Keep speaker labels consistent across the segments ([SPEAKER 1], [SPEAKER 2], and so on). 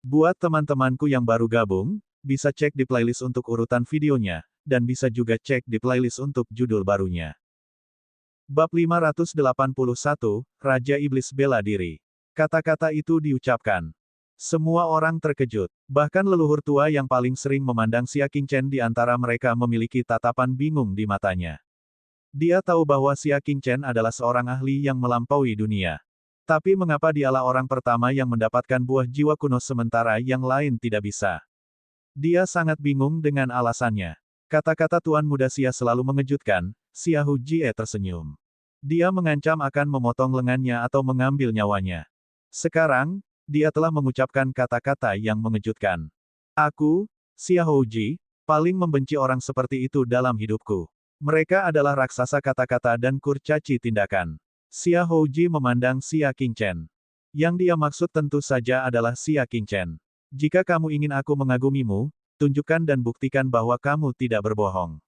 [SPEAKER 1] Buat teman-temanku yang baru gabung, bisa cek di playlist untuk urutan videonya, dan bisa juga cek di playlist untuk judul barunya. Bab 581, Raja Iblis Bela Diri. Kata-kata itu diucapkan. Semua orang terkejut. Bahkan leluhur tua yang paling sering memandang Xia Qingchen di antara mereka memiliki tatapan bingung di matanya. Dia tahu bahwa Xia Qingchen adalah seorang ahli yang melampaui dunia. Tapi mengapa dialah orang pertama yang mendapatkan buah jiwa kuno sementara yang lain tidak bisa? Dia sangat bingung dengan alasannya. Kata-kata Tuan Muda Xia selalu mengejutkan. Xia Hujie tersenyum. Dia mengancam akan memotong lengannya atau mengambil nyawanya. Sekarang, dia telah mengucapkan kata-kata yang mengejutkan. Aku, Xia Houji, paling membenci orang seperti itu dalam hidupku. Mereka adalah raksasa kata-kata dan kurcaci tindakan. Xia Houji memandang Xia Qingchen. Yang dia maksud tentu saja adalah Xia Qingchen. Jika kamu ingin aku mengagumimu, tunjukkan dan buktikan bahwa kamu tidak berbohong.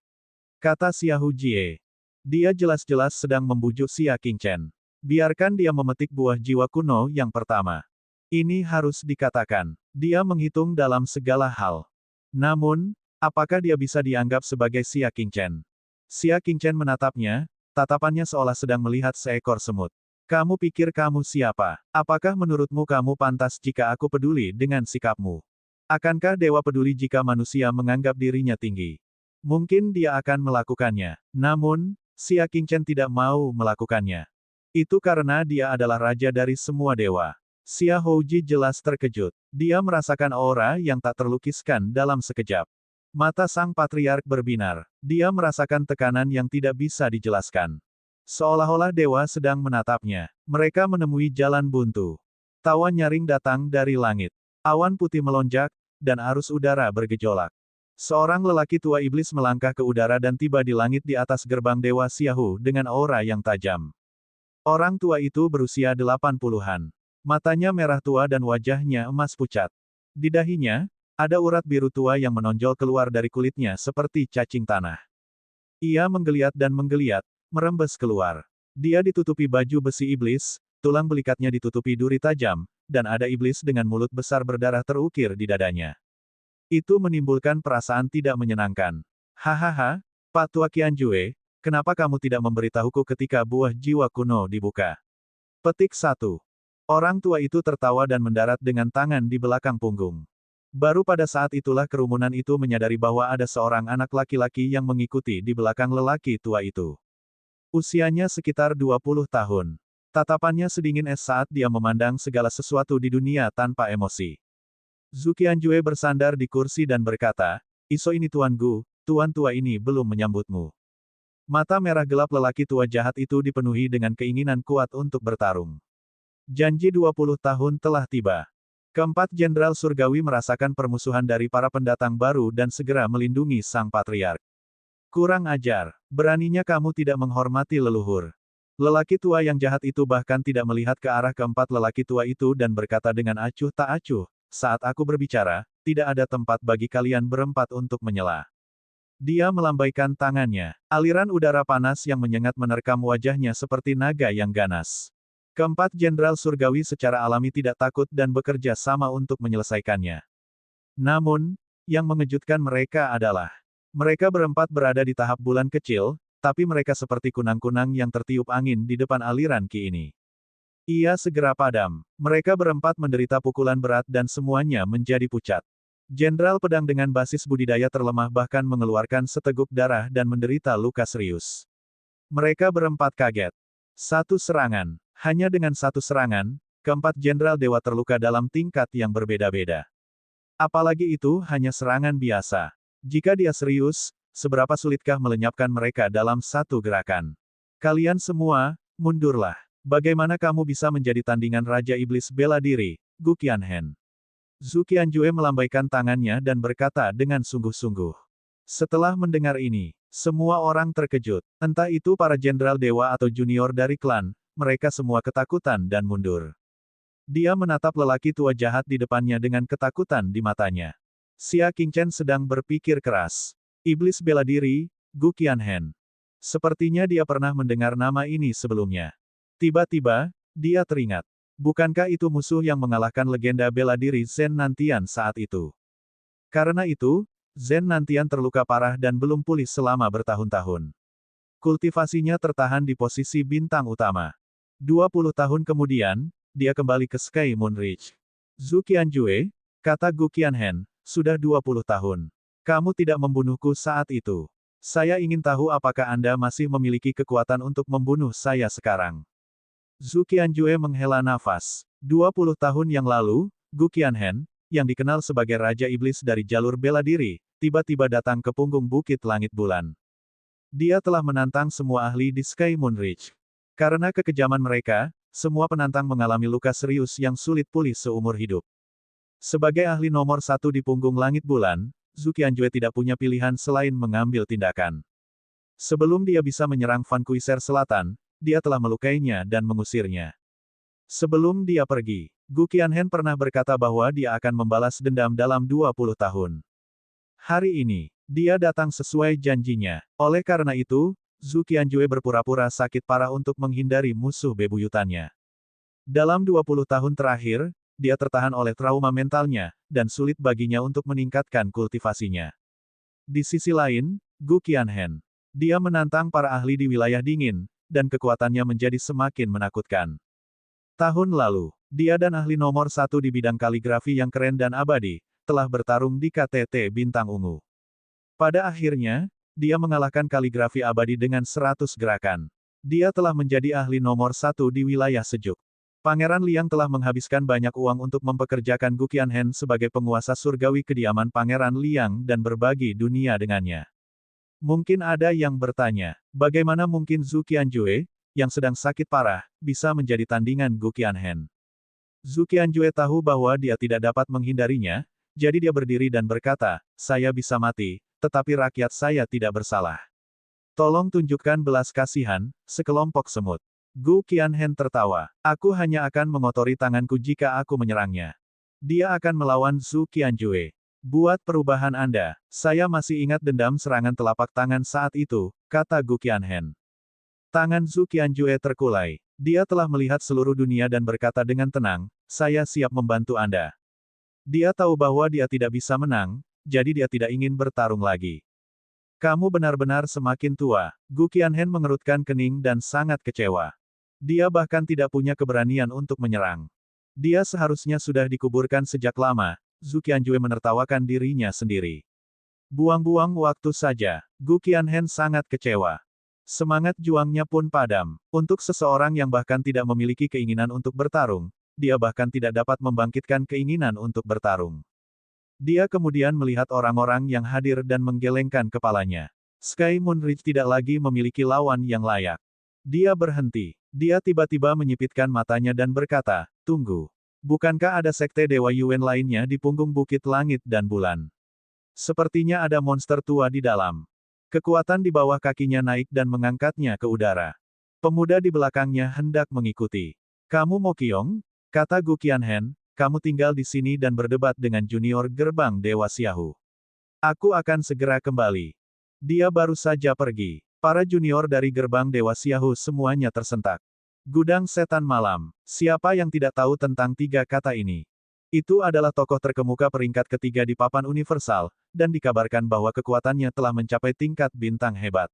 [SPEAKER 1] Kata Xia Hujie. Dia jelas-jelas sedang membujuk Xia Qingchen. Biarkan dia memetik buah jiwa kuno yang pertama. Ini harus dikatakan. Dia menghitung dalam segala hal. Namun, apakah dia bisa dianggap sebagai Xia Qingchen? Xia Qingchen menatapnya, tatapannya seolah sedang melihat seekor semut. Kamu pikir kamu siapa? Apakah menurutmu kamu pantas jika aku peduli dengan sikapmu? Akankah dewa peduli jika manusia menganggap dirinya tinggi? Mungkin dia akan melakukannya. Namun, Xia Qingchen tidak mau melakukannya. Itu karena dia adalah raja dari semua dewa. Xia Houji jelas terkejut. Dia merasakan aura yang tak terlukiskan dalam sekejap. Mata sang patriark berbinar. Dia merasakan tekanan yang tidak bisa dijelaskan. Seolah-olah dewa sedang menatapnya. Mereka menemui jalan buntu. Tawa nyaring datang dari langit. Awan putih melonjak, dan arus udara bergejolak. Seorang lelaki tua iblis melangkah ke udara dan tiba di langit di atas gerbang Dewa Xiaohu dengan aura yang tajam. Orang tua itu berusia 80-an. Matanya merah tua dan wajahnya emas pucat. Di dahinya, ada urat biru tua yang menonjol keluar dari kulitnya seperti cacing tanah. Ia menggeliat dan menggeliat, merembes keluar. Dia ditutupi baju besi iblis, tulang belikatnya ditutupi duri tajam, dan ada iblis dengan mulut besar berdarah terukir di dadanya. Itu menimbulkan perasaan tidak menyenangkan. Hahaha, Pak Tua Qianjue, kenapa kamu tidak memberitahuku ketika buah jiwa kuno dibuka? Petik 1. Orang tua itu tertawa dan mendarat dengan tangan di belakang punggung. Baru pada saat itulah kerumunan itu menyadari bahwa ada seorang anak laki-laki yang mengikuti di belakang lelaki tua itu. Usianya sekitar 20 tahun. Tatapannya sedingin es saat dia memandang segala sesuatu di dunia tanpa emosi. Zhu Qianjue bersandar di kursi dan berkata, "Iso ini Tuan Gu, tuan tua ini belum menyambutmu." Mata merah gelap lelaki tua jahat itu dipenuhi dengan keinginan kuat untuk bertarung. Janji 20 tahun telah tiba. Keempat jenderal surgawi merasakan permusuhan dari para pendatang baru dan segera melindungi sang patriark. Kurang ajar, beraninya kamu tidak menghormati leluhur. Lelaki tua yang jahat itu bahkan tidak melihat ke arah keempat lelaki tua itu dan berkata dengan acuh tak acuh, "Saat aku berbicara, tidak ada tempat bagi kalian berempat untuk menyela." Dia melambaikan tangannya. Aliran udara panas yang menyengat menerkam wajahnya seperti naga yang ganas. Keempat jenderal surgawi secara alami tidak takut dan bekerja sama untuk menyelesaikannya. Namun, yang mengejutkan mereka adalah, mereka berempat berada di tahap bulan kecil, tapi mereka seperti kunang-kunang yang tertiup angin di depan aliran ki ini. Ia segera padam. Mereka berempat menderita pukulan berat dan semuanya menjadi pucat. Jenderal pedang dengan basis budidaya terlemah bahkan mengeluarkan seteguk darah dan menderita luka serius. Mereka berempat kaget. Satu serangan. Hanya dengan satu serangan, keempat jenderal dewa terluka dalam tingkat yang berbeda-beda. Apalagi itu hanya serangan biasa. Jika dia serius, seberapa sulitkah melenyapkan mereka dalam satu gerakan? Kalian semua, mundurlah. Bagaimana kamu bisa menjadi tandingan Raja Iblis bela diri, Gu Qianhen? Zhu Qianjue melambaikan tangannya dan berkata dengan sungguh-sungguh. Setelah mendengar ini, semua orang terkejut. Entah itu para jenderal dewa atau junior dari klan, mereka semua ketakutan dan mundur. Dia menatap lelaki tua jahat di depannya dengan ketakutan di matanya. Xia Qingchen sedang berpikir keras. Iblis bela diri, Gu Qianhen. Sepertinya dia pernah mendengar nama ini sebelumnya. Tiba-tiba, dia teringat. Bukankah itu musuh yang mengalahkan legenda bela diri Zen Nantian saat itu? Karena itu, Zen Nantian terluka parah dan belum pulih selama bertahun-tahun. Kultivasinya tertahan di posisi bintang utama. 20 tahun kemudian, dia kembali ke Sky Moon Ridge. Zhu Qianjue, kata Gu Qianhen, sudah 20 tahun. Kamu tidak membunuhku saat itu. Saya ingin tahu apakah Anda masih memiliki kekuatan untuk membunuh saya sekarang. Zhu Qianjue menghela nafas. 20 tahun yang lalu, Gu Qianhen, yang dikenal sebagai Raja Iblis dari jalur bela diri, tiba-tiba datang ke punggung Bukit Langit Bulan. Dia telah menantang semua ahli di Sky Moon Ridge. Karena kekejaman mereka, semua penantang mengalami luka serius yang sulit pulih seumur hidup. Sebagai ahli nomor 1 di punggung Langit Bulan, Zhu Qianjue tidak punya pilihan selain mengambil tindakan. Sebelum dia bisa menyerang Van Kuiser Selatan, dia telah melukainya dan mengusirnya. Sebelum dia pergi, Gu Qianhen pernah berkata bahwa dia akan membalas dendam dalam 20 tahun. Hari ini, dia datang sesuai janjinya. Oleh karena itu, Zhu Qianjue berpura-pura sakit parah untuk menghindari musuh bebuyutannya. Dalam 20 tahun terakhir, dia tertahan oleh trauma mentalnya, dan sulit baginya untuk meningkatkan kultivasinya. Di sisi lain, Gu Qianhen. Dia menantang para ahli di wilayah dingin, dan kekuatannya menjadi semakin menakutkan. Tahun lalu, dia dan ahli nomor 1 di bidang kaligrafi yang keren dan abadi, telah bertarung di KTT Bintang Ungu. Pada akhirnya, dia mengalahkan kaligrafi abadi dengan 100 gerakan. Dia telah menjadi ahli nomor 1 di wilayah sejuk. Pangeran Liang telah menghabiskan banyak uang untuk mempekerjakan Gu Qianhen sebagai penguasa surgawi kediaman Pangeran Liang dan berbagi dunia dengannya. Mungkin ada yang bertanya, bagaimana mungkin Zhu Qianjue, yang sedang sakit parah, bisa menjadi tandingan Gu Qianhen? Zhu Qianjue tahu bahwa dia tidak dapat menghindarinya, jadi dia berdiri dan berkata, saya bisa mati, tetapi rakyat saya tidak bersalah. Tolong tunjukkan belas kasihan, sekelompok semut. Gu Qianhen tertawa. Aku hanya akan mengotori tanganku jika aku menyerangnya. Dia akan melawan Zhu Qianjue. Buat perubahan Anda, saya masih ingat dendam serangan telapak tangan saat itu, kata Gu Qianhen. Tangan Zhu Qianjue terkulai. Dia telah melihat seluruh dunia dan berkata dengan tenang, saya siap membantu Anda. Dia tahu bahwa dia tidak bisa menang, jadi dia tidak ingin bertarung lagi. Kamu benar-benar semakin tua. Gu Qianhen mengerutkan kening dan sangat kecewa. Dia bahkan tidak punya keberanian untuk menyerang. Dia seharusnya sudah dikuburkan sejak lama. Zhu Qianjue menertawakan dirinya sendiri. Buang-buang waktu saja. Gu Qianhen sangat kecewa. Semangat juangnya pun padam. Untuk seseorang yang bahkan tidak memiliki keinginan untuk bertarung, dia bahkan tidak dapat membangkitkan keinginan untuk bertarung. Dia kemudian melihat orang-orang yang hadir dan menggelengkan kepalanya. Sky Moon Ridge tidak lagi memiliki lawan yang layak. Dia berhenti. Dia tiba-tiba menyipitkan matanya dan berkata, tunggu. Bukankah ada sekte Dewa Yuan lainnya di punggung Bukit Langit dan Bulan? Sepertinya ada monster tua di dalam. Kekuatan di bawah kakinya naik dan mengangkatnya ke udara. Pemuda di belakangnya hendak mengikuti. Kamu Mo Qiong? Kata Gu Qianhen, kamu tinggal di sini dan berdebat dengan junior gerbang Dewa Xiahu. Aku akan segera kembali. Dia baru saja pergi. Para junior dari gerbang Dewa Xiahu semuanya tersentak. Gudang Setan Malam. Siapa yang tidak tahu tentang tiga kata ini? Itu adalah tokoh terkemuka peringkat ketiga di papan universal, dan dikabarkan bahwa kekuatannya telah mencapai tingkat bintang hebat.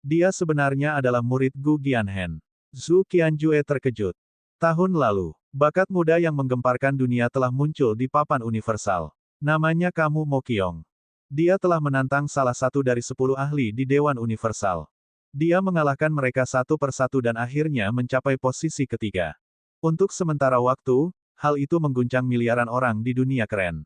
[SPEAKER 1] Dia sebenarnya adalah murid Gu Qianhen. Zhu Qianjue terkejut. Tahun lalu, bakat muda yang menggemparkan dunia telah muncul di papan universal. Namanya Kamu Mo Qiong. Dia telah menantang salah satu dari 10 ahli di Dewan Universal. Dia mengalahkan mereka satu persatu dan akhirnya mencapai posisi ketiga. Untuk sementara waktu, hal itu mengguncang miliaran orang di dunia keren.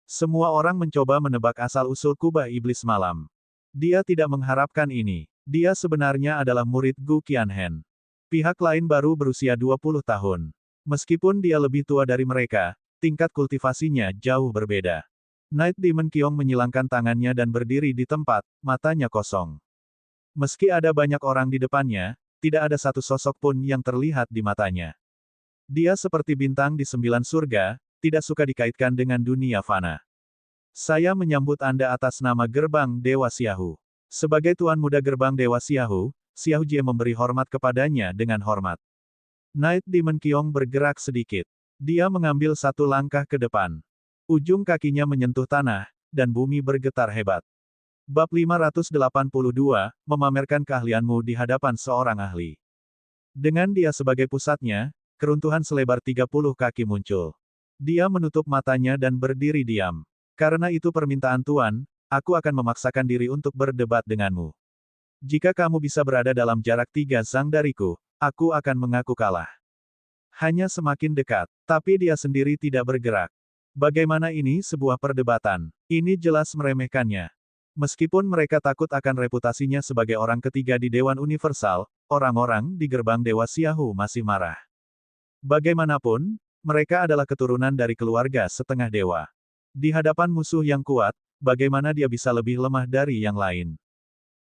[SPEAKER 1] Semua orang mencoba menebak asal-usul kubah iblis malam. Dia tidak mengharapkan ini. Dia sebenarnya adalah murid Gu Qianhen. Pihak lain baru berusia 20 tahun. Meskipun dia lebih tua dari mereka, tingkat kultivasinya jauh berbeda. Night Demon Qiong menyilangkan tangannya dan berdiri di tempat, matanya kosong. Meski ada banyak orang di depannya, tidak ada satu sosok pun yang terlihat di matanya. Dia seperti bintang di 9 surga, tidak suka dikaitkan dengan dunia fana. Saya menyambut Anda atas nama gerbang Dewa Xiahu. Sebagai tuan muda gerbang Dewa Xiahu, Xiao Jie memberi hormat kepadanya dengan hormat. Night Demon Qiong bergerak sedikit. Dia mengambil satu langkah ke depan. Ujung kakinya menyentuh tanah, dan bumi bergetar hebat. Bab 582, memamerkan keahlianmu di hadapan seorang ahli. Dengan dia sebagai pusatnya, keruntuhan selebar 30 kaki muncul. Dia menutup matanya dan berdiri diam. Karena itu permintaan Tuan, aku akan memaksakan diri untuk berdebat denganmu. Jika kamu bisa berada dalam jarak 3 zang dariku, aku akan mengaku kalah. Hanya semakin dekat, tapi dia sendiri tidak bergerak. Bagaimana ini sebuah perdebatan? Ini jelas meremehkannya. Meskipun mereka takut akan reputasinya sebagai orang ketiga di Dewan Universal, orang-orang di gerbang Dewa Xiahu masih marah. Bagaimanapun, mereka adalah keturunan dari keluarga setengah dewa. Di hadapan musuh yang kuat, bagaimana dia bisa lebih lemah dari yang lain?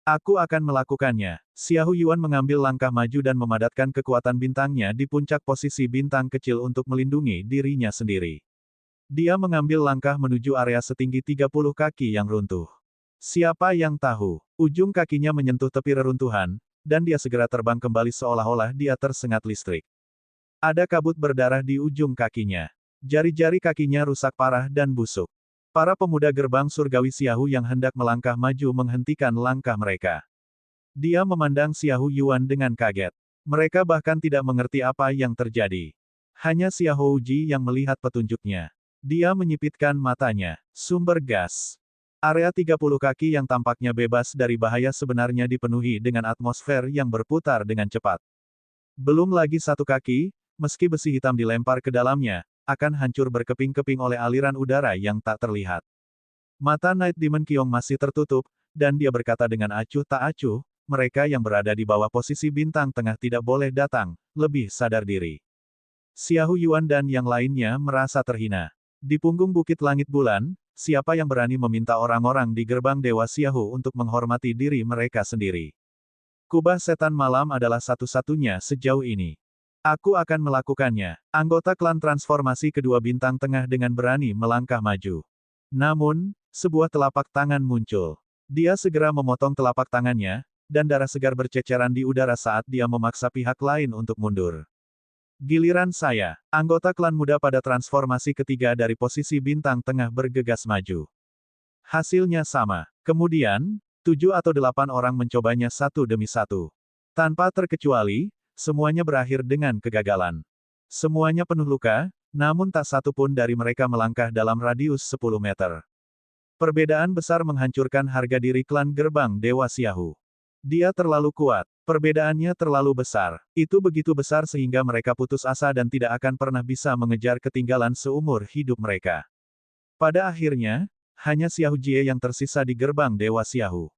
[SPEAKER 1] Aku akan melakukannya. Xiahou Yuan mengambil langkah maju dan memadatkan kekuatan bintangnya di puncak posisi bintang kecil untuk melindungi dirinya sendiri. Dia mengambil langkah menuju area setinggi 30 kaki yang runtuh. Siapa yang tahu? Ujung kakinya menyentuh tepi reruntuhan, dan dia segera terbang kembali seolah-olah dia tersengat listrik. Ada kabut berdarah di ujung kakinya. Jari-jari kakinya rusak parah dan busuk. Para pemuda gerbang surgawi Xiahou yang hendak melangkah maju menghentikan langkah mereka. Dia memandang Xiahou Yuan dengan kaget. Mereka bahkan tidak mengerti apa yang terjadi. Hanya Xiahou Ji yang melihat petunjuknya. Dia menyipitkan matanya. Sumber gas. Area 30 kaki yang tampaknya bebas dari bahaya sebenarnya dipenuhi dengan atmosfer yang berputar dengan cepat. Belum lagi satu kaki, meski besi hitam dilempar ke dalamnya, akan hancur berkeping-keping oleh aliran udara yang tak terlihat. Mata Night Demon Qiong masih tertutup, dan dia berkata dengan acuh tak acuh, mereka yang berada di bawah posisi bintang tengah tidak boleh datang, lebih sadar diri. Xiahou Yuan dan yang lainnya merasa terhina. Di punggung Bukit Langit Bulan, siapa yang berani meminta orang-orang di gerbang Dewa Xiahou untuk menghormati diri mereka sendiri? Kubah setan malam adalah satu-satunya sejauh ini. Aku akan melakukannya. Anggota klan transformasi kedua bintang tengah dengan berani melangkah maju. Namun, sebuah telapak tangan muncul. Dia segera memotong telapak tangannya, dan darah segar berceceran di udara saat dia memaksa pihak lain untuk mundur. Giliran saya, anggota klan muda pada transformasi ketiga dari posisi bintang tengah bergegas maju. Hasilnya sama. Kemudian, 7 atau 8 orang mencobanya satu demi satu. Tanpa terkecuali, semuanya berakhir dengan kegagalan. Semuanya penuh luka, namun tak satu pun dari mereka melangkah dalam radius 10 meter. Perbedaan besar menghancurkan harga diri klan gerbang Dewa Xiahou. Dia terlalu kuat. Perbedaannya terlalu besar. Itu begitu besar sehingga mereka putus asa dan tidak akan pernah bisa mengejar ketinggalan seumur hidup mereka. Pada akhirnya, hanya Xiahou Jie yang tersisa di gerbang Dewa Xiahou.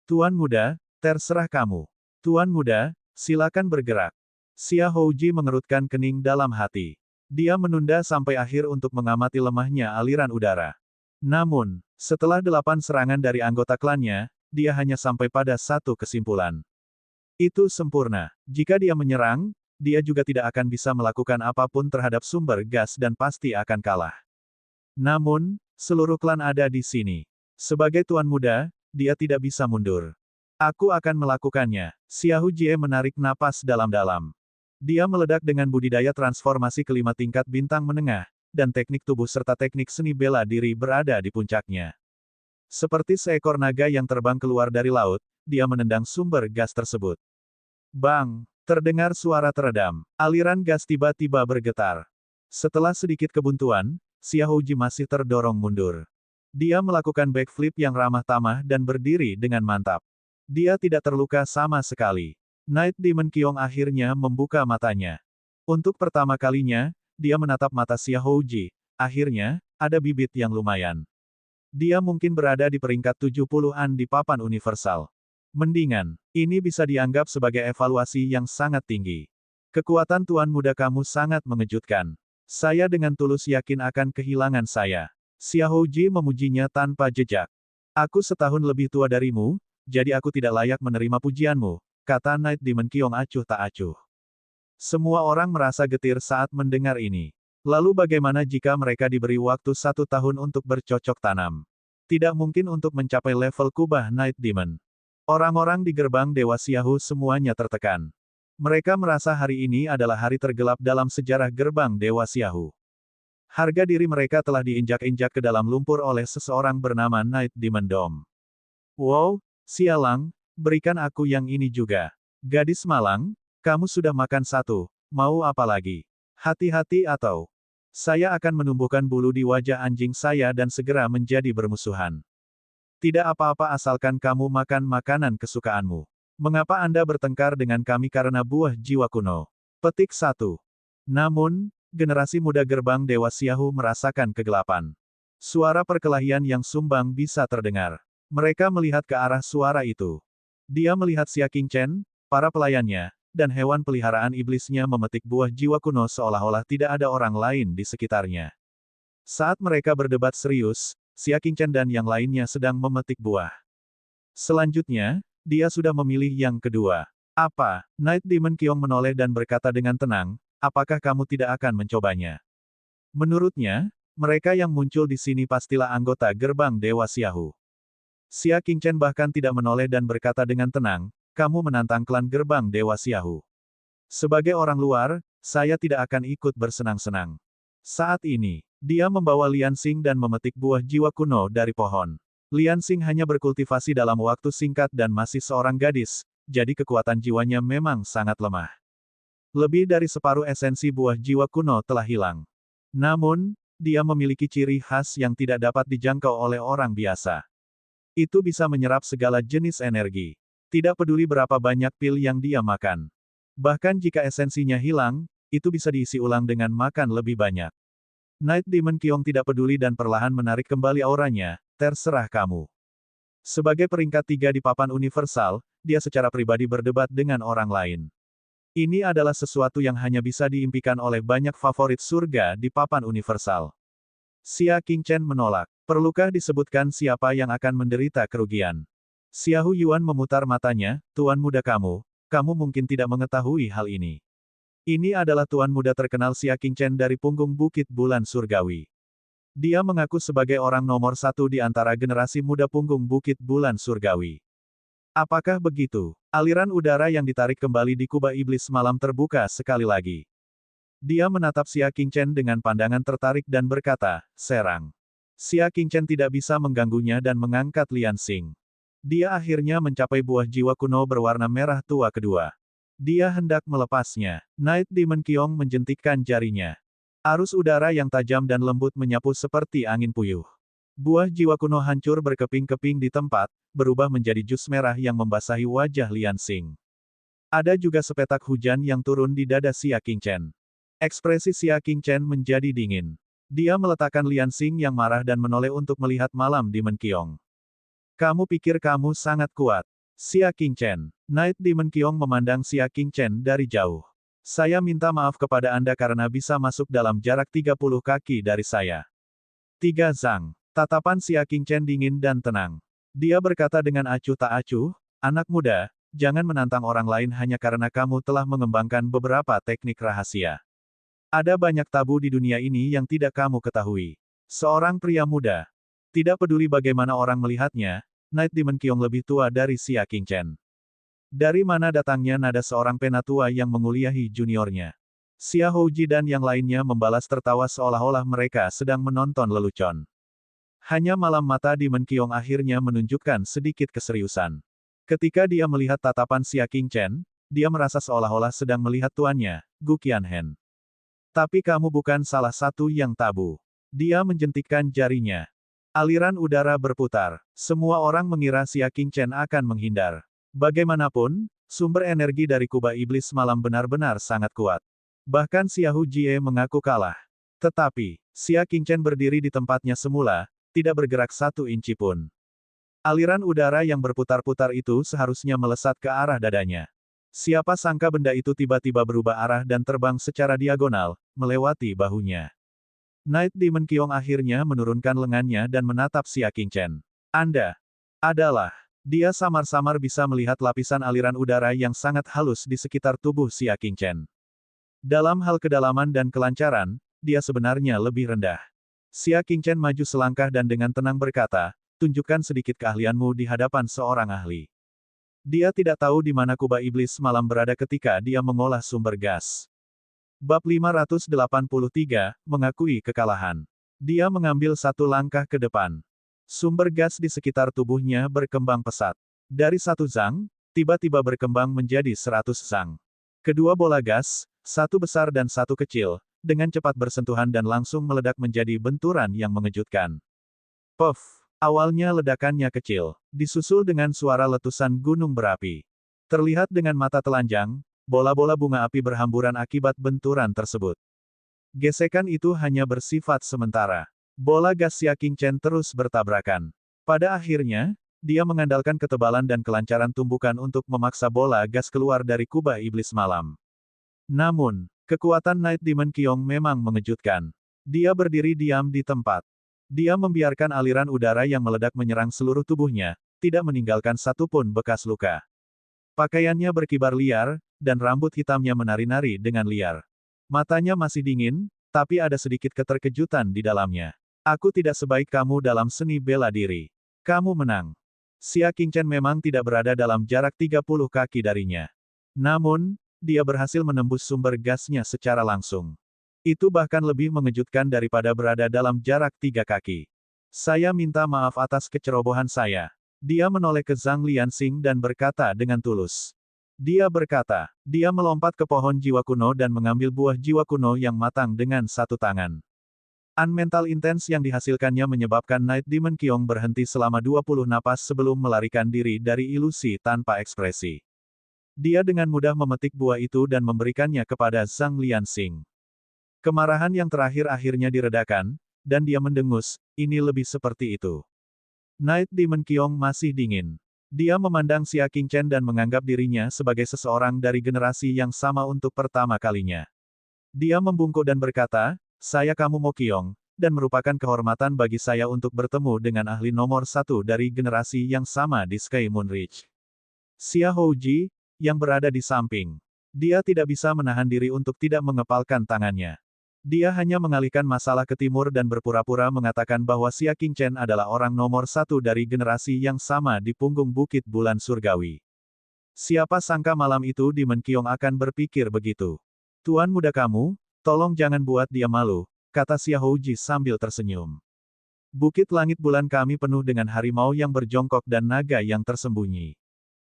[SPEAKER 1] Tuan muda, terserah kamu. Tuan muda, silakan bergerak. Xiahou Ji mengerutkan kening dalam hati. Dia menunda sampai akhir untuk mengamati lemahnya aliran udara. Namun, setelah 8 serangan dari anggota klannya, dia hanya sampai pada satu kesimpulan. Itu sempurna. Jika dia menyerang, dia juga tidak akan bisa melakukan apapun terhadap sumber gas dan pasti akan kalah. Namun, seluruh klan ada di sini. Sebagai tuan muda, dia tidak bisa mundur. Aku akan melakukannya. Xiahou Jie menarik napas dalam-dalam. Dia meledak dengan budidaya transformasi kelima tingkat bintang menengah, dan teknik tubuh serta teknik seni bela diri berada di puncaknya. Seperti seekor naga yang terbang keluar dari laut, dia menendang sumber gas tersebut. Bang! Terdengar suara teredam. Aliran gas tiba-tiba bergetar. Setelah sedikit kebuntuan, Xiahou Ji masih terdorong mundur. Dia melakukan backflip yang ramah tamah dan berdiri dengan mantap. Dia tidak terluka sama sekali. Night Demon Qiong akhirnya membuka matanya. Untuk pertama kalinya, dia menatap mata Xiahou Ji. Akhirnya, ada bibit yang lumayan. Dia mungkin berada di peringkat 70-an di papan universal. Mendingan, ini bisa dianggap sebagai evaluasi yang sangat tinggi. Kekuatan tuan muda kamu sangat mengejutkan. Saya dengan tulus yakin akan kehilangan saya. Xiahou Ji memujinya tanpa jejak. Aku setahun lebih tua darimu, jadi aku tidak layak menerima pujianmu, kata Night Demon Qiong acuh tak acuh. Semua orang merasa getir saat mendengar ini. Lalu bagaimana jika mereka diberi waktu 1 tahun untuk bercocok tanam? Tidak mungkin untuk mencapai level kubah Night Demon. Orang-orang di gerbang Dewa Xiahou semuanya tertekan. Mereka merasa hari ini adalah hari tergelap dalam sejarah gerbang Dewa Xiahu. Harga diri mereka telah diinjak-injak ke dalam lumpur oleh seseorang bernama Night Demon Dome. Wow, sialang, berikan aku yang ini juga. Gadis malang, kamu sudah makan satu, mau apa lagi? Hati-hati atau saya akan menumbuhkan bulu di wajah anjing saya dan segera menjadi bermusuhan. Tidak apa-apa asalkan kamu makan makanan kesukaanmu. Mengapa Anda bertengkar dengan kami karena buah jiwa kuno? Petik 1. Namun, generasi muda gerbang Dewa Xiahu merasakan kegelapan. Suara perkelahian yang sumbang bisa terdengar. Mereka melihat ke arah suara itu. Dia melihat Xia Qingchen, para pelayannya, dan hewan peliharaan iblisnya memetik buah jiwa kuno seolah-olah tidak ada orang lain di sekitarnya. Saat mereka berdebat serius, Xia Qingchen dan yang lainnya sedang memetik buah. Selanjutnya, dia sudah memilih yang kedua. Apa? Night Demon Qiong menoleh dan berkata dengan tenang, apakah kamu tidak akan mencobanya? Menurutnya, mereka yang muncul di sini pastilah anggota gerbang Dewa Xiahu. Xia Qingchen bahkan tidak menoleh dan berkata dengan tenang, kamu menantang klan gerbang Dewa Xiahu. Sebagai orang luar, saya tidak akan ikut bersenang-senang. Saat ini, dia membawa Liansing dan memetik buah jiwa kuno dari pohon. Liansing hanya berkultivasi dalam waktu singkat dan masih seorang gadis, jadi kekuatan jiwanya memang sangat lemah. Lebih dari separuh esensi buah jiwa kuno telah hilang. Namun, dia memiliki ciri khas yang tidak dapat dijangkau oleh orang biasa. Itu bisa menyerap segala jenis energi. Tidak peduli berapa banyak pil yang dia makan. Bahkan jika esensinya hilang, itu bisa diisi ulang dengan makan lebih banyak. Night Demon Qiong tidak peduli dan perlahan menarik kembali auranya, terserah kamu. Sebagai peringkat 3 di papan universal, dia secara pribadi berdebat dengan orang lain. Ini adalah sesuatu yang hanya bisa diimpikan oleh banyak favorit surga di papan universal. Xia Qingchen menolak. Perlukah disebutkan siapa yang akan menderita kerugian? Xiahou Yuan memutar matanya, Tuan muda kamu mungkin tidak mengetahui hal ini. Ini adalah tuan muda terkenal Xia Qingchen dari punggung Bukit Bulan Surgawi. Dia mengaku sebagai orang nomor 1 di antara generasi muda punggung Bukit Bulan Surgawi. Apakah begitu? Aliran udara yang ditarik kembali di kubah iblis malam terbuka sekali lagi. Dia menatap Xia Qingchen dengan pandangan tertarik dan berkata, serang. Xia Qingchen tidak bisa mengganggunya dan mengangkat Liansing. Dia akhirnya mencapai buah jiwa kuno berwarna merah tua kedua. Dia hendak melepasnya. Night Demon Qiong menjentikkan jarinya. Arus udara yang tajam dan lembut menyapu seperti angin puyuh. Buah jiwa kuno hancur berkeping-keping di tempat, berubah menjadi jus merah yang membasahi wajah Liansing. Ada juga sepetak hujan yang turun di dada Xia Qingchen. Ekspresi Xia Qingchen menjadi dingin. Dia meletakkan Liansing yang marah dan menoleh untuk melihat malam Demon Qiong. Kamu pikir kamu sangat kuat? Xia Qingchen. Night Demon Qiong memandang Xia Qingchen dari jauh. Saya minta maaf kepada Anda karena bisa masuk dalam jarak 30 kaki dari saya. 3 Zhang. Tatapan Xia Qingchen dingin dan tenang. Dia berkata dengan acuh tak acuh, anak muda, jangan menantang orang lain hanya karena kamu telah mengembangkan beberapa teknik rahasia. Ada banyak tabu di dunia ini yang tidak kamu ketahui. Seorang pria muda. Tidak peduli bagaimana orang melihatnya, Night Demon Qiong lebih tua dari Xia Qingchen. Dari mana datangnya nada seorang penatua yang menguliahi juniornya? Xia Houji dan yang lainnya membalas tertawa seolah-olah mereka sedang menonton lelucon. Hanya malam mata Demon Qiong akhirnya menunjukkan sedikit keseriusan. Ketika dia melihat tatapan Xia Qingchen, dia merasa seolah-olah sedang melihat tuannya, Gu Qianhen. Tapi kamu bukan salah satu yang tabu. Dia menjentikkan jarinya. Aliran udara berputar. Semua orang mengira Xia Qingchen akan menghindar. Bagaimanapun, sumber energi dari kubah iblis malam benar-benar sangat kuat. Bahkan Xiahou Jie mengaku kalah. Tetapi, Xia Qingchen berdiri di tempatnya semula, tidak bergerak 1 inci pun. Aliran udara yang berputar-putar itu seharusnya melesat ke arah dadanya. Siapa sangka benda itu tiba-tiba berubah arah dan terbang secara diagonal, melewati bahunya. Night Demon Qiong akhirnya menurunkan lengannya dan menatap Xia Qingchen. Anda adalah. Dia samar-samar bisa melihat lapisan aliran udara yang sangat halus di sekitar tubuh Xia Qingchen. Dalam hal kedalaman dan kelancaran, dia sebenarnya lebih rendah. Xia Qingchen maju selangkah dan dengan tenang berkata, tunjukkan sedikit keahlianmu di hadapan seorang ahli. Dia tidak tahu di mana kubah iblis malam berada ketika dia mengolah sumber gas. Bab 583, mengakui kekalahan. Dia mengambil satu langkah ke depan. Sumber gas di sekitar tubuhnya berkembang pesat. Dari 1 zang, tiba-tiba berkembang menjadi 100 zang. Kedua bola gas, satu besar dan satu kecil, dengan cepat bersentuhan dan langsung meledak menjadi benturan yang mengejutkan. Puff! Awalnya ledakannya kecil, disusul dengan suara letusan gunung berapi. Terlihat dengan mata telanjang, bola-bola bunga api berhamburan akibat benturan tersebut. Gesekan itu hanya bersifat sementara. Bola gas Xia Qingchen terus bertabrakan. Pada akhirnya, dia mengandalkan ketebalan dan kelancaran tumbukan untuk memaksa bola gas keluar dari kubah iblis malam. Namun, kekuatan Night Demon Qiong memang mengejutkan. Dia berdiri diam di tempat. Dia membiarkan aliran udara yang meledak menyerang seluruh tubuhnya, tidak meninggalkan satupun bekas luka. Pakaiannya berkibar liar, dan rambut hitamnya menari-nari dengan liar. Matanya masih dingin, tapi ada sedikit keterkejutan di dalamnya. Aku tidak sebaik kamu dalam seni bela diri. Kamu menang. Xia Qingchen memang tidak berada dalam jarak 30 kaki darinya. Namun, dia berhasil menembus sumber gasnya secara langsung. Itu bahkan lebih mengejutkan daripada berada dalam jarak 3 kaki. Saya minta maaf atas kecerobohan saya. Dia menoleh ke Zhang Lianxing dan berkata dengan tulus. Dia berkata, dia melompat ke pohon jiwa kuno dan mengambil buah jiwa kuno yang matang dengan satu tangan. Mental intens yang dihasilkannya menyebabkan Night Demon Qiong berhenti selama 20 napas sebelum melarikan diri dari ilusi tanpa ekspresi. Dia dengan mudah memetik buah itu dan memberikannya kepada Zhang Lianxing. Kemarahan yang terakhir akhirnya diredakan, dan dia mendengus, ini lebih seperti itu. Night Demon Qiong masih dingin. Dia memandang Xia Qingchen dan menganggap dirinya sebagai seseorang dari generasi yang sama untuk pertama kalinya. Dia membungkuk dan berkata, saya kamu Mo Qiong, dan merupakan kehormatan bagi saya untuk bertemu dengan ahli nomor 1 dari generasi yang sama di Sky Moon Ridge. Xia Houji, yang berada di samping. Dia tidak bisa menahan diri untuk tidak mengepalkan tangannya. Dia hanya mengalihkan masalah ke timur dan berpura-pura mengatakan bahwa Xia Qingchen adalah orang nomor 1 dari generasi yang sama di punggung Bukit Bulan Surgawi. Siapa sangka malam itu Demon Qiong akan berpikir begitu. Tuan muda kamu, tolong jangan buat dia malu, kata Xia Houji sambil tersenyum. Bukit langit bulan kami penuh dengan harimau yang berjongkok dan naga yang tersembunyi.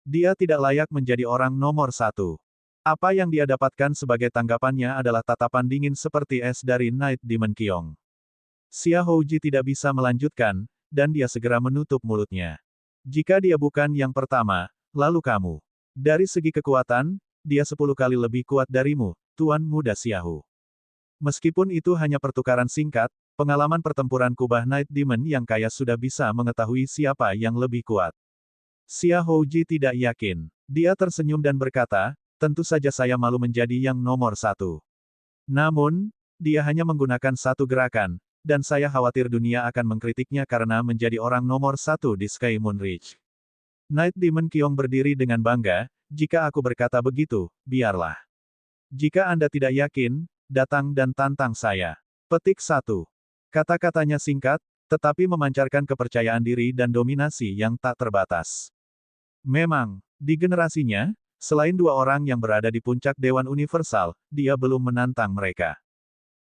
[SPEAKER 1] Dia tidak layak menjadi orang nomor 1. Apa yang dia dapatkan sebagai tanggapannya adalah tatapan dingin seperti es dari Night Demon Qiong. Xia Houji tidak bisa melanjutkan, dan dia segera menutup mulutnya. Jika dia bukan yang pertama, lalu kamu. Dari segi kekuatan, dia 10 kali lebih kuat darimu, Tuan Muda Xiaohu. Meskipun itu hanya pertukaran singkat, pengalaman pertempuran kubah Night Demon yang kaya sudah bisa mengetahui siapa yang lebih kuat. Xia Houji tidak yakin. Dia tersenyum dan berkata, tentu saja saya malu menjadi yang nomor 1. Namun, dia hanya menggunakan satu gerakan, dan saya khawatir dunia akan mengkritiknya karena menjadi orang nomor 1 di Sky Moon Ridge. Night Demon Qiong berdiri dengan bangga, jika aku berkata begitu, biarlah. Jika Anda tidak yakin, datang dan tantang saya. Petik 1. Kata-katanya singkat, tetapi memancarkan kepercayaan diri dan dominasi yang tak terbatas. Memang, di generasinya, selain 2 orang yang berada di puncak Dewan Universal, dia belum menantang mereka.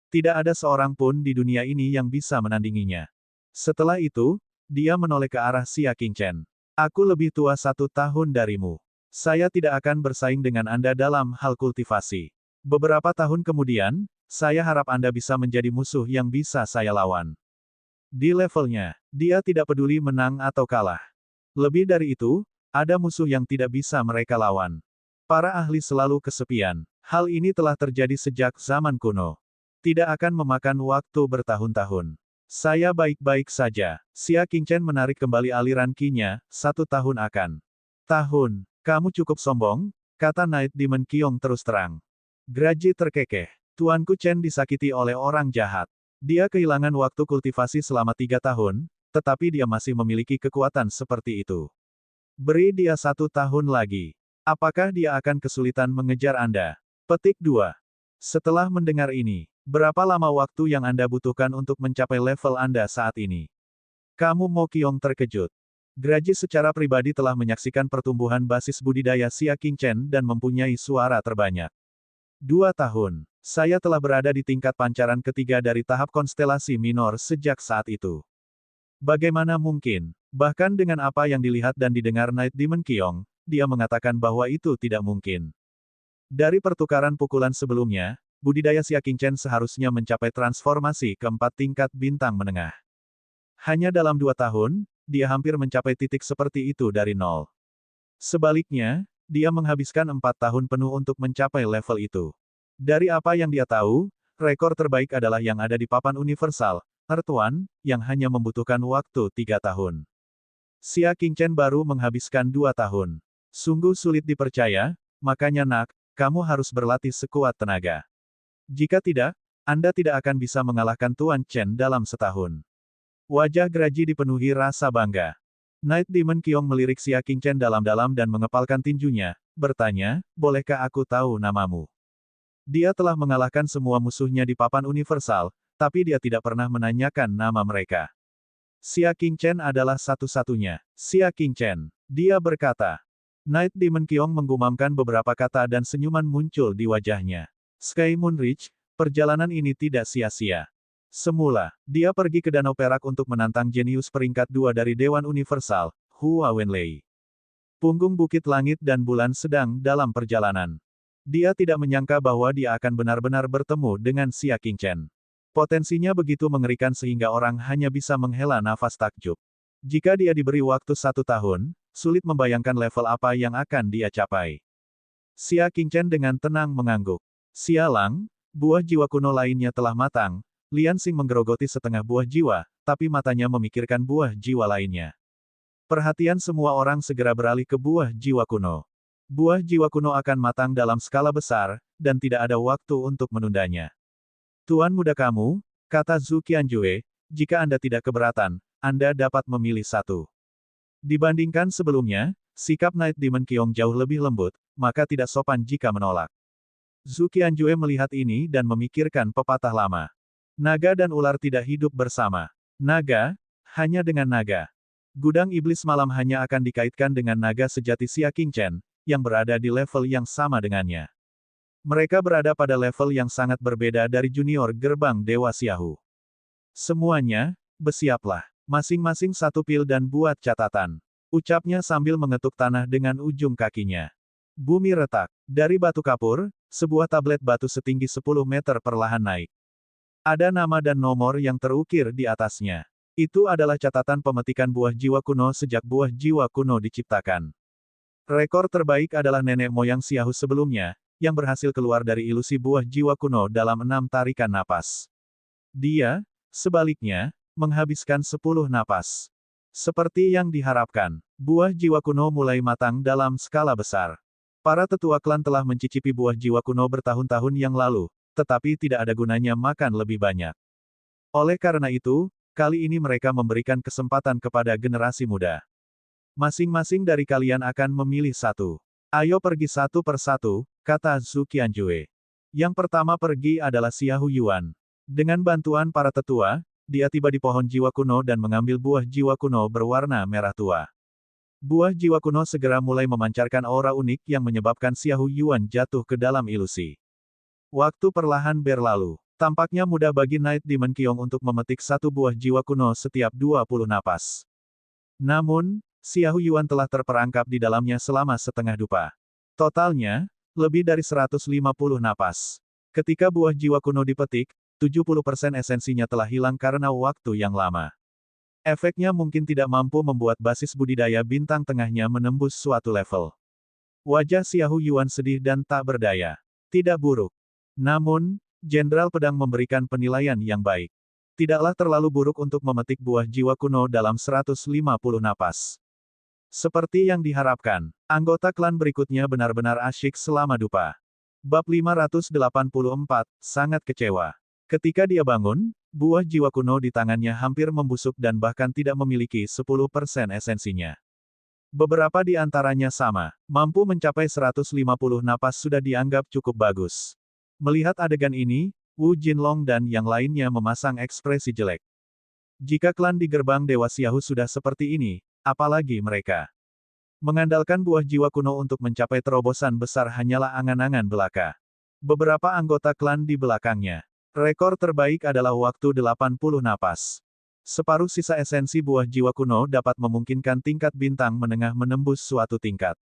[SPEAKER 1] Tidak ada seorang pun di dunia ini yang bisa menandinginya. Setelah itu, dia menoleh ke arah Xia Qingchen. Aku lebih tua 1 tahun darimu. Saya tidak akan bersaing dengan Anda dalam hal kultivasi. Beberapa tahun kemudian, saya harap Anda bisa menjadi musuh yang bisa saya lawan. Di levelnya, dia tidak peduli menang atau kalah. Lebih dari itu, ada musuh yang tidak bisa mereka lawan. Para ahli selalu kesepian. Hal ini telah terjadi sejak zaman kuno. Tidak akan memakan waktu bertahun-tahun. Saya baik-baik saja. Xia Qingchen menarik kembali aliran ki-nya, 1 tahun akan. Tahun, kamu cukup sombong, kata Night Demon Qiong terus terang. Graji terkekeh. Tuanku Chen disakiti oleh orang jahat. Dia kehilangan waktu kultivasi selama 3 tahun, tetapi dia masih memiliki kekuatan seperti itu. Beri dia 1 tahun lagi. Apakah dia akan kesulitan mengejar Anda? Petik 2. Setelah mendengar ini, berapa lama waktu yang Anda butuhkan untuk mencapai level Anda saat ini? Kamu Mo Qiong terkejut. Graji secara pribadi telah menyaksikan pertumbuhan basis budidaya Xia Qingchen dan mempunyai suara terbanyak. 2 tahun. Saya telah berada di tingkat pancaran ketiga dari tahap konstelasi minor sejak saat itu. Bagaimana mungkin? Bahkan dengan apa yang dilihat dan didengar Night Demon Qiong, dia mengatakan bahwa itu tidak mungkin. Dari pertukaran pukulan sebelumnya, budidaya Xia Qingchen seharusnya mencapai transformasi keempat tingkat bintang menengah. Hanya dalam 2 tahun, dia hampir mencapai titik seperti itu dari nol. Sebaliknya, dia menghabiskan 4 tahun penuh untuk mencapai level itu. Dari apa yang dia tahu, rekor terbaik adalah yang ada di papan universal, Earth One, yang hanya membutuhkan waktu 3 tahun. Xia Qingchen baru menghabiskan 2 tahun. Sungguh sulit dipercaya, makanya nak, kamu harus berlatih sekuat tenaga. Jika tidak, Anda tidak akan bisa mengalahkan Tuan Chen dalam setahun. Wajah Graji dipenuhi rasa bangga. Night Demon Qiong melirik Xia Qingchen dalam-dalam dan mengepalkan tinjunya, bertanya, bolehkah aku tahu namamu? Dia telah mengalahkan semua musuhnya di papan universal, tapi dia tidak pernah menanyakan nama mereka. Xia Qingchen adalah satu-satunya. Xia Qingchen. Dia berkata. Night Demon Qiong menggumamkan beberapa kata dan senyuman muncul di wajahnya. Sky Moon Ridge, perjalanan ini tidak sia-sia. Semula, dia pergi ke Danau Perak untuk menantang jenius peringkat 2 dari Dewan Universal, Hua Wenlei. Punggung Bukit Langit dan Bulan sedang dalam perjalanan. Dia tidak menyangka bahwa dia akan benar-benar bertemu dengan Xia Qingchen. Potensinya begitu mengerikan sehingga orang hanya bisa menghela nafas takjub. Jika dia diberi waktu 1 tahun, sulit membayangkan level apa yang akan dia capai. Xia Qingchen dengan tenang mengangguk. Sialang, buah jiwa kuno lainnya telah matang. Lian Xing menggerogoti setengah buah jiwa, tapi matanya memikirkan buah jiwa lainnya. Perhatian semua orang segera beralih ke buah jiwa kuno. Buah jiwa kuno akan matang dalam skala besar, dan tidak ada waktu untuk menundanya. Tuan muda kamu, kata Zhu Qianjue, jika Anda tidak keberatan, Anda dapat memilih satu. Dibandingkan sebelumnya, sikap Night Demon Qiong jauh lebih lembut, maka tidak sopan jika menolak. Zhu Qianjue melihat ini dan memikirkan pepatah lama. Naga dan ular tidak hidup bersama. Naga, hanya dengan naga. Gudang iblis malam hanya akan dikaitkan dengan naga sejati Xia Qingchen, yang berada di level yang sama dengannya. Mereka berada pada level yang sangat berbeda dari junior gerbang Dewa Xiahu. Semuanya, bersiaplah. Masing-masing satu pil dan buat catatan. Ucapnya sambil mengetuk tanah dengan ujung kakinya. Bumi retak. Dari batu kapur, sebuah tablet batu setinggi 10 meter perlahan naik. Ada nama dan nomor yang terukir di atasnya. Itu adalah catatan pemetikan buah jiwa kuno sejak buah jiwa kuno diciptakan. Rekor terbaik adalah nenek moyang Xiahu sebelumnya, yang berhasil keluar dari ilusi buah jiwa kuno dalam 6 tarikan napas. Dia, sebaliknya, menghabiskan 10 napas. Seperti yang diharapkan, buah jiwa kuno mulai matang dalam skala besar. Para tetua klan telah mencicipi buah jiwa kuno bertahun-tahun yang lalu, tetapi tidak ada gunanya makan lebih banyak. Oleh karena itu, kali ini mereka memberikan kesempatan kepada generasi muda. Masing-masing dari kalian akan memilih satu. Ayo pergi satu per satu, kata Zhu Qianjue. Yang pertama pergi adalah Xiahu Yuan. Dengan bantuan para tetua, dia tiba di pohon jiwa kuno dan mengambil buah jiwa kuno berwarna merah tua. Buah jiwa kuno segera mulai memancarkan aura unik yang menyebabkan Xiahu Yuan jatuh ke dalam ilusi. Waktu perlahan berlalu. Tampaknya mudah bagi Night Demon Qiong untuk memetik satu buah jiwa kuno setiap 20 napas. Namun, Xiahu Yuan telah terperangkap di dalamnya selama setengah dupa. Totalnya, lebih dari 150 napas. Ketika buah jiwa kuno dipetik, 70% esensinya telah hilang karena waktu yang lama. Efeknya mungkin tidak mampu membuat basis budidaya bintang tengahnya menembus suatu level. Wajah Xiahu Yuan sedih dan tak berdaya. Tidak buruk. Namun, Jenderal Pedang memberikan penilaian yang baik. Tidaklah terlalu buruk untuk memetik buah jiwa kuno dalam 150 napas. Seperti yang diharapkan, anggota klan berikutnya benar-benar asyik selama dupa. Bab 584, sangat kecewa. Ketika dia bangun, buah jiwa kuno di tangannya hampir membusuk dan bahkan tidak memiliki 10% esensinya. Beberapa di antaranya sama, mampu mencapai 150 napas sudah dianggap cukup bagus. Melihat adegan ini, Wu Jinlong dan yang lainnya memasang ekspresi jelek. Jika klan di gerbang Dewa Xiahu sudah seperti ini, apalagi mereka. Mengandalkan buah jiwa kuno untuk mencapai terobosan besar hanyalah angan-angan belaka. Beberapa anggota klan di belakangnya. Rekor terbaik adalah waktu 80 napas. Separuh sisa esensi buah jiwa kuno dapat memungkinkan tingkat bintang menengah menembus suatu tingkat.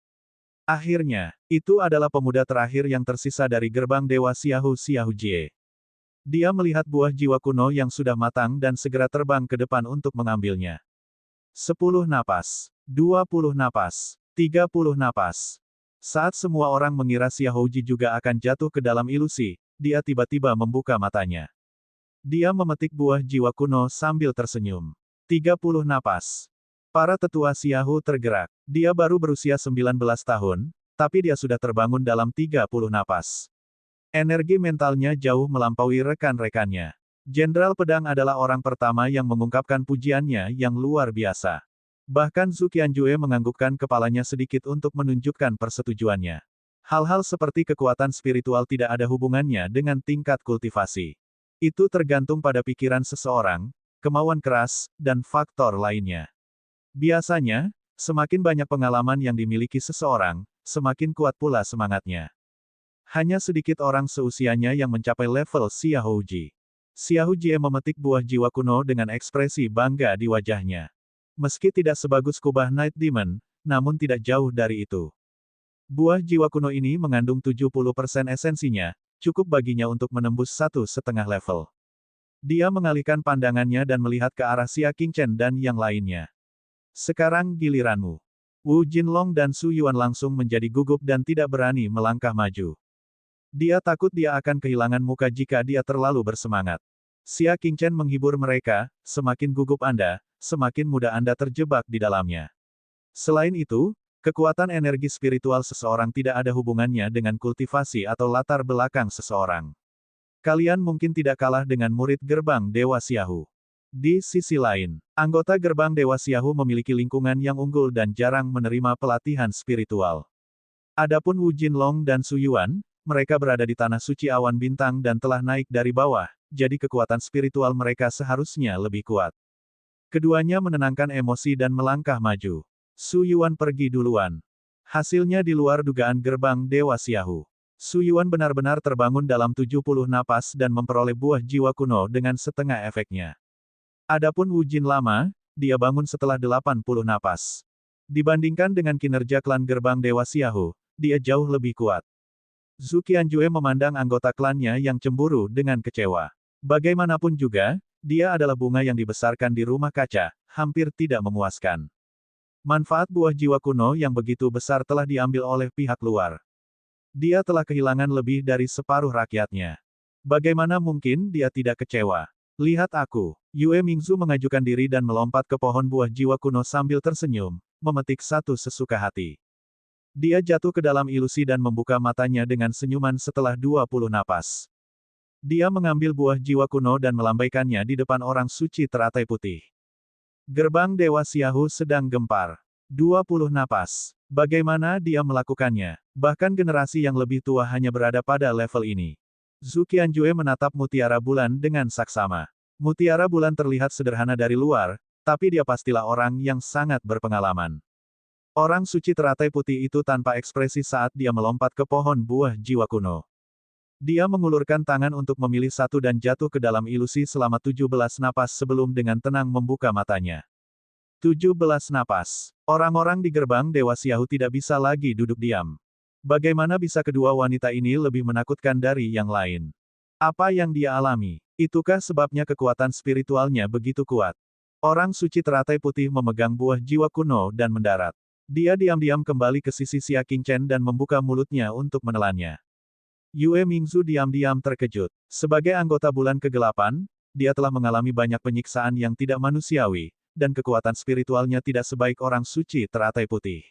[SPEAKER 1] Akhirnya, itu adalah pemuda terakhir yang tersisa dari gerbang Dewa Xiahu Jie. Dia melihat buah jiwa kuno yang sudah matang dan segera terbang ke depan untuk mengambilnya. 10 napas, 20 napas, 30 napas. Saat semua orang mengira Xiaoji juga akan jatuh ke dalam ilusi, dia tiba-tiba membuka matanya. Dia memetik buah jiwa kuno sambil tersenyum. 30 napas. Para tetua Xiahu tergerak. Dia baru berusia 19 tahun, tapi dia sudah terbangun dalam 30 napas. Energi mentalnya jauh melampaui rekan-rekannya. Jenderal Pedang adalah orang pertama yang mengungkapkan pujiannya yang luar biasa. Bahkan Zhu Qianjue menganggukkan kepalanya sedikit untuk menunjukkan persetujuannya. Hal-hal seperti kekuatan spiritual tidak ada hubungannya dengan tingkat kultivasi. Itu tergantung pada pikiran seseorang, kemauan keras, dan faktor lainnya. Biasanya, semakin banyak pengalaman yang dimiliki seseorang, semakin kuat pula semangatnya. Hanya sedikit orang seusianya yang mencapai level Xiaoji. Xiaoji memetik buah jiwa kuno dengan ekspresi bangga di wajahnya. Meski tidak sebagus kubah Night Demon, namun tidak jauh dari itu. Buah jiwa kuno ini mengandung 70% esensinya, cukup baginya untuk menembus 1,5 level. Dia mengalihkan pandangannya dan melihat ke arah Xia Qingchen dan yang lainnya. Sekarang giliranmu. Wu Jinlong dan Su Yuan langsung menjadi gugup dan tidak berani melangkah maju. Dia takut dia akan kehilangan muka jika dia terlalu bersemangat. Xia Qingchen menghibur mereka, semakin gugup Anda, semakin mudah Anda terjebak di dalamnya. Selain itu, kekuatan energi spiritual seseorang tidak ada hubungannya dengan kultivasi atau latar belakang seseorang. Kalian mungkin tidak kalah dengan murid gerbang Dewa Xiahu. Di sisi lain, anggota gerbang Dewa Xiahu memiliki lingkungan yang unggul dan jarang menerima pelatihan spiritual. Adapun Wu Jinlong dan Su Yuan, mereka berada di tanah suci awan bintang dan telah naik dari bawah, jadi kekuatan spiritual mereka seharusnya lebih kuat. Keduanya menenangkan emosi dan melangkah maju. Su Yuan pergi duluan. Hasilnya di luar dugaan gerbang Dewa Xiahu. Su Yuan benar-benar terbangun dalam 70 napas dan memperoleh buah jiwa kuno dengan setengah efeknya. Adapun Wu Jin lama, dia bangun setelah 80 napas. Dibandingkan dengan kinerja klan gerbang Dewa Xiahu, dia jauh lebih kuat. Zhu Qianjue memandang anggota klannya yang cemburu dengan kecewa. Bagaimanapun juga, dia adalah bunga yang dibesarkan di rumah kaca, hampir tidak memuaskan. Manfaat buah jiwa kuno yang begitu besar telah diambil oleh pihak luar. Dia telah kehilangan lebih dari separuh rakyatnya. Bagaimana mungkin dia tidak kecewa? Lihat aku. Yue Mingzu mengajukan diri dan melompat ke pohon buah jiwa kuno sambil tersenyum, memetik satu sesuka hati. Dia jatuh ke dalam ilusi dan membuka matanya dengan senyuman setelah 20 napas. Dia mengambil buah jiwa kuno dan melambaikannya di depan orang suci teratai putih. Gerbang Dewa Xiahu sedang gempar. 20 napas. Bagaimana dia melakukannya? Bahkan generasi yang lebih tua hanya berada pada level ini. Zhu Qianjue menatap mutiara bulan dengan saksama. Mutiara bulan terlihat sederhana dari luar, tapi dia pastilah orang yang sangat berpengalaman. Orang suci teratai putih itu tanpa ekspresi saat dia melompat ke pohon buah jiwa kuno. Dia mengulurkan tangan untuk memilih satu dan jatuh ke dalam ilusi selama 17 napas sebelum dengan tenang membuka matanya. 17 napas. Orang-orang di gerbang Dewa Xiahu tidak bisa lagi duduk diam. Bagaimana bisa kedua wanita ini lebih menakutkan dari yang lain? Apa yang dia alami? Itukah sebabnya kekuatan spiritualnya begitu kuat? Orang suci teratai putih memegang buah jiwa kuno dan mendarat. Dia diam-diam kembali ke sisi Xia Qingchen dan membuka mulutnya untuk menelannya. Yue Mingzu diam-diam terkejut. Sebagai anggota bulan kegelapan, dia telah mengalami banyak penyiksaan yang tidak manusiawi, dan kekuatan spiritualnya tidak sebaik orang suci teratai putih.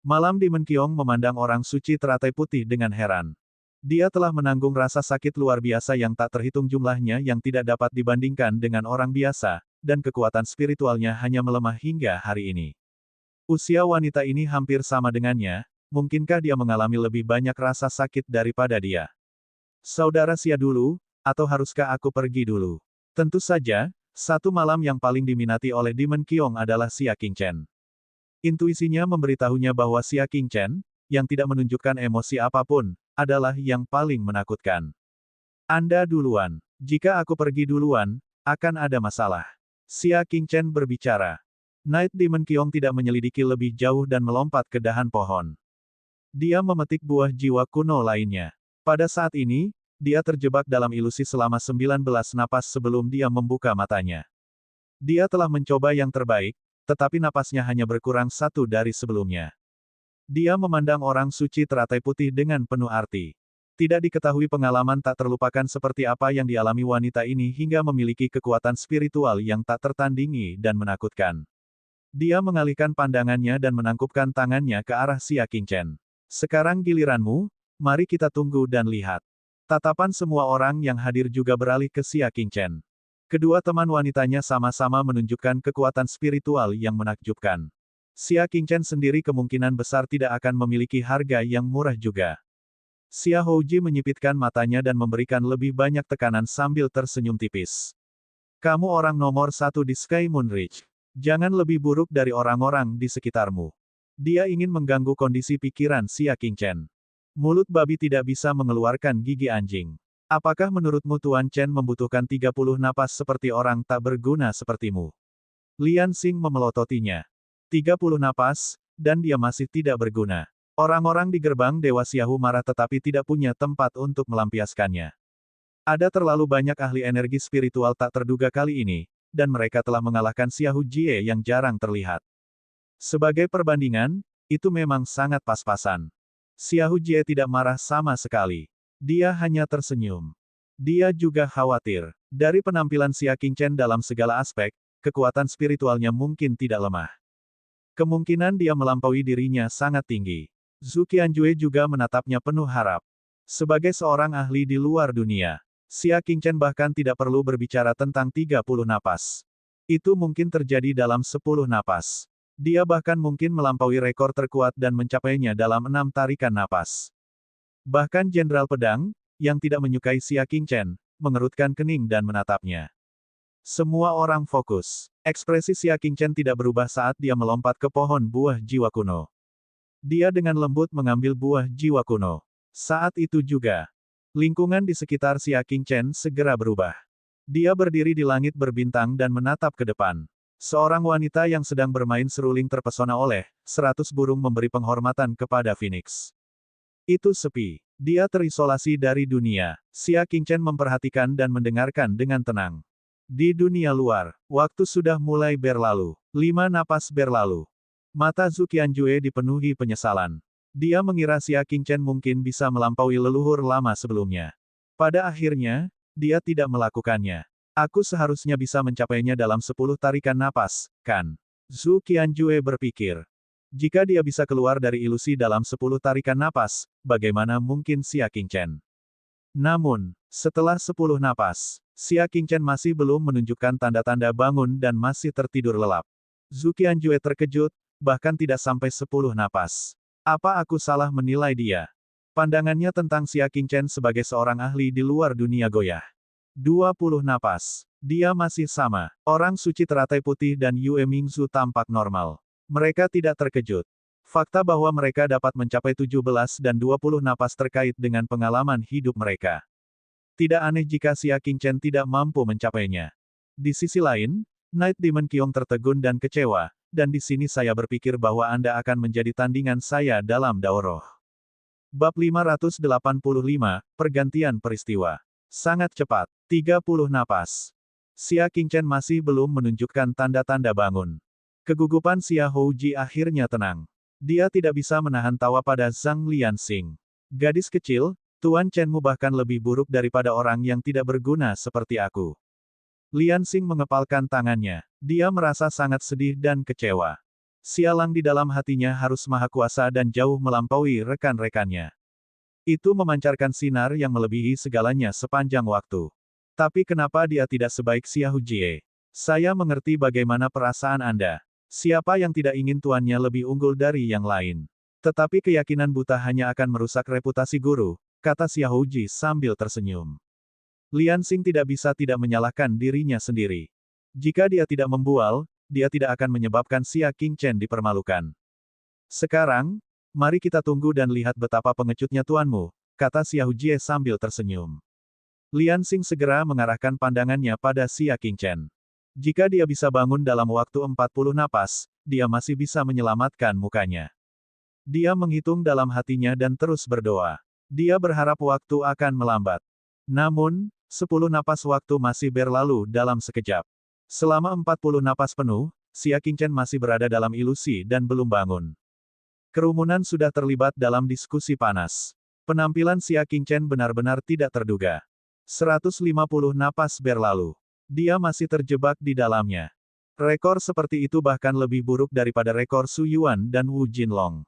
[SPEAKER 1] Malam Demon Qiong memandang orang suci teratai putih dengan heran. Dia telah menanggung rasa sakit luar biasa yang tak terhitung jumlahnya yang tidak dapat dibandingkan dengan orang biasa, dan kekuatan spiritualnya hanya melemah hingga hari ini. Usia wanita ini hampir sama dengannya, mungkinkah dia mengalami lebih banyak rasa sakit daripada dia? Saudara Xia dulu, atau haruskah aku pergi dulu? Tentu saja, satu malam yang paling diminati oleh Demon Qiong adalah Xia Qingchen. Intuisinya memberitahunya bahwa Xia Qingchen, yang tidak menunjukkan emosi apapun, adalah yang paling menakutkan. Anda duluan. Jika aku pergi duluan, akan ada masalah. Xia Qingchen berbicara. Night Demon Qiong tidak menyelidiki lebih jauh dan melompat ke dahan pohon. Dia memetik buah jiwa kuno lainnya. Pada saat ini, dia terjebak dalam ilusi selama 19 napas sebelum dia membuka matanya. Dia telah mencoba yang terbaik, tetapi napasnya hanya berkurang satu dari sebelumnya. Dia memandang orang suci teratai putih dengan penuh arti. Tidak diketahui pengalaman tak terlupakan seperti apa yang dialami wanita ini hingga memiliki kekuatan spiritual yang tak tertandingi dan menakutkan. Dia mengalihkan pandangannya dan menangkupkan tangannya ke arah Xia Qingchen. Sekarang giliranmu, mari kita tunggu dan lihat. Tatapan semua orang yang hadir juga beralih ke Xia Qingchen. Kedua teman wanitanya sama-sama menunjukkan kekuatan spiritual yang menakjubkan. Xia Qingchen sendiri kemungkinan besar tidak akan memiliki harga yang murah juga. Xia Houji menyipitkan matanya dan memberikan lebih banyak tekanan sambil tersenyum tipis. Kamu orang nomor satu di Sky Moon Ridge. Jangan lebih buruk dari orang-orang di sekitarmu. Dia ingin mengganggu kondisi pikiran Xia Qingchen. Mulut babi tidak bisa mengeluarkan gigi anjing. Apakah menurutmu Tuan Chen membutuhkan 30 napas seperti orang tak berguna sepertimu? Lian Xing memelototinya. 30 napas, dan dia masih tidak berguna. Orang-orang di gerbang Dewa Xiaohu marah tetapi tidak punya tempat untuk melampiaskannya. Ada terlalu banyak ahli energi spiritual tak terduga kali ini, dan mereka telah mengalahkan Xiaohu Jie yang jarang terlihat. Sebagai perbandingan, itu memang sangat pas-pasan. Xiaohu Jie tidak marah sama sekali. Dia hanya tersenyum. Dia juga khawatir. Dari penampilan Xia Qingchen dalam segala aspek, kekuatan spiritualnya mungkin tidak lemah. Kemungkinan dia melampaui dirinya sangat tinggi. Zhu Qianjue juga menatapnya penuh harap. Sebagai seorang ahli di luar dunia, Xia Qingchen bahkan tidak perlu berbicara tentang 30 napas. Itu mungkin terjadi dalam 10 napas. Dia bahkan mungkin melampaui rekor terkuat dan mencapainya dalam 6 tarikan napas. Bahkan Jenderal Pedang, yang tidak menyukai Xia Qingchen, mengerutkan kening dan menatapnya. Semua orang fokus. Ekspresi Xia Qingchen tidak berubah saat dia melompat ke pohon buah jiwa kuno. Dia dengan lembut mengambil buah jiwa kuno. Saat itu juga, lingkungan di sekitar Xia Qingchen segera berubah. Dia berdiri di langit berbintang dan menatap ke depan. Seorang wanita yang sedang bermain seruling terpesona oleh 100 burung memberi penghormatan kepada Phoenix. Itu sepi. Dia terisolasi dari dunia. Xia Qingchen memperhatikan dan mendengarkan dengan tenang. Di dunia luar, waktu sudah mulai berlalu. 5 napas berlalu. Mata Zhu Qianjue dipenuhi penyesalan. Dia mengira Xia Qingchen mungkin bisa melampaui leluhur lama sebelumnya. Pada akhirnya, dia tidak melakukannya. Aku seharusnya bisa mencapainya dalam 10 tarikan napas, kan? Zhu Qianjue berpikir. Jika dia bisa keluar dari ilusi dalam 10 tarikan napas, bagaimana mungkin Xia Qingchen? Namun, setelah 10 napas, Xia Qingchen masih belum menunjukkan tanda-tanda bangun dan masih tertidur lelap. Zhu Qianjue terkejut, bahkan tidak sampai 10 napas. Apa aku salah menilai dia? Pandangannya tentang Xia Qingchen sebagai seorang ahli di luar dunia goyah. 20 napas. Dia masih sama. Orang suci teratai putih dan Yue Mingzu tampak normal. Mereka tidak terkejut. Fakta bahwa mereka dapat mencapai 17 dan 20 napas terkait dengan pengalaman hidup mereka. Tidak aneh jika Xia Qingchen tidak mampu mencapainya. Di sisi lain, Night Demon Qiong tertegun dan kecewa, dan di sini saya berpikir bahwa Anda akan menjadi tandingan saya dalam daoroh. Bab 585, Pergantian Peristiwa. Sangat cepat, 30 napas. Xia Qingchen masih belum menunjukkan tanda-tanda bangun. Kegugupan Xia Houji akhirnya tenang. Dia tidak bisa menahan tawa pada Zhang Lianxing. Gadis kecil, Tuan Chenmu bahkan lebih buruk daripada orang yang tidak berguna seperti aku. Lianxing mengepalkan tangannya. Dia merasa sangat sedih dan kecewa. Sialang di dalam hatinya harus maha kuasa dan jauh melampaui rekan-rekannya. Itu memancarkan sinar yang melebihi segalanya sepanjang waktu. Tapi kenapa dia tidak sebaik Xiahou Jie? Saya mengerti bagaimana perasaan Anda. Siapa yang tidak ingin tuannya lebih unggul dari yang lain? Tetapi keyakinan buta hanya akan merusak reputasi guru, kata Xiahou Ji sambil tersenyum. Lianxing tidak bisa tidak menyalahkan dirinya sendiri. Jika dia tidak membual, dia tidak akan menyebabkan Xia Qingchen dipermalukan. Sekarang, mari kita tunggu dan lihat betapa pengecutnya tuanmu, kata Xiahou Jie sambil tersenyum. Lian Xing segera mengarahkan pandangannya pada Xia Qingchen. Jika dia bisa bangun dalam waktu 40 napas, dia masih bisa menyelamatkan mukanya. Dia menghitung dalam hatinya dan terus berdoa. Dia berharap waktu akan melambat. Namun, 10 napas waktu masih berlalu dalam sekejap. Selama 40 napas penuh, Xia Qingchen masih berada dalam ilusi dan belum bangun. Kerumunan sudah terlibat dalam diskusi panas. Penampilan Xia Qingchen benar-benar tidak terduga. 150 napas berlalu. Dia masih terjebak di dalamnya. Rekor seperti itu bahkan lebih buruk daripada rekor Su Yuan dan Wu Jinlong.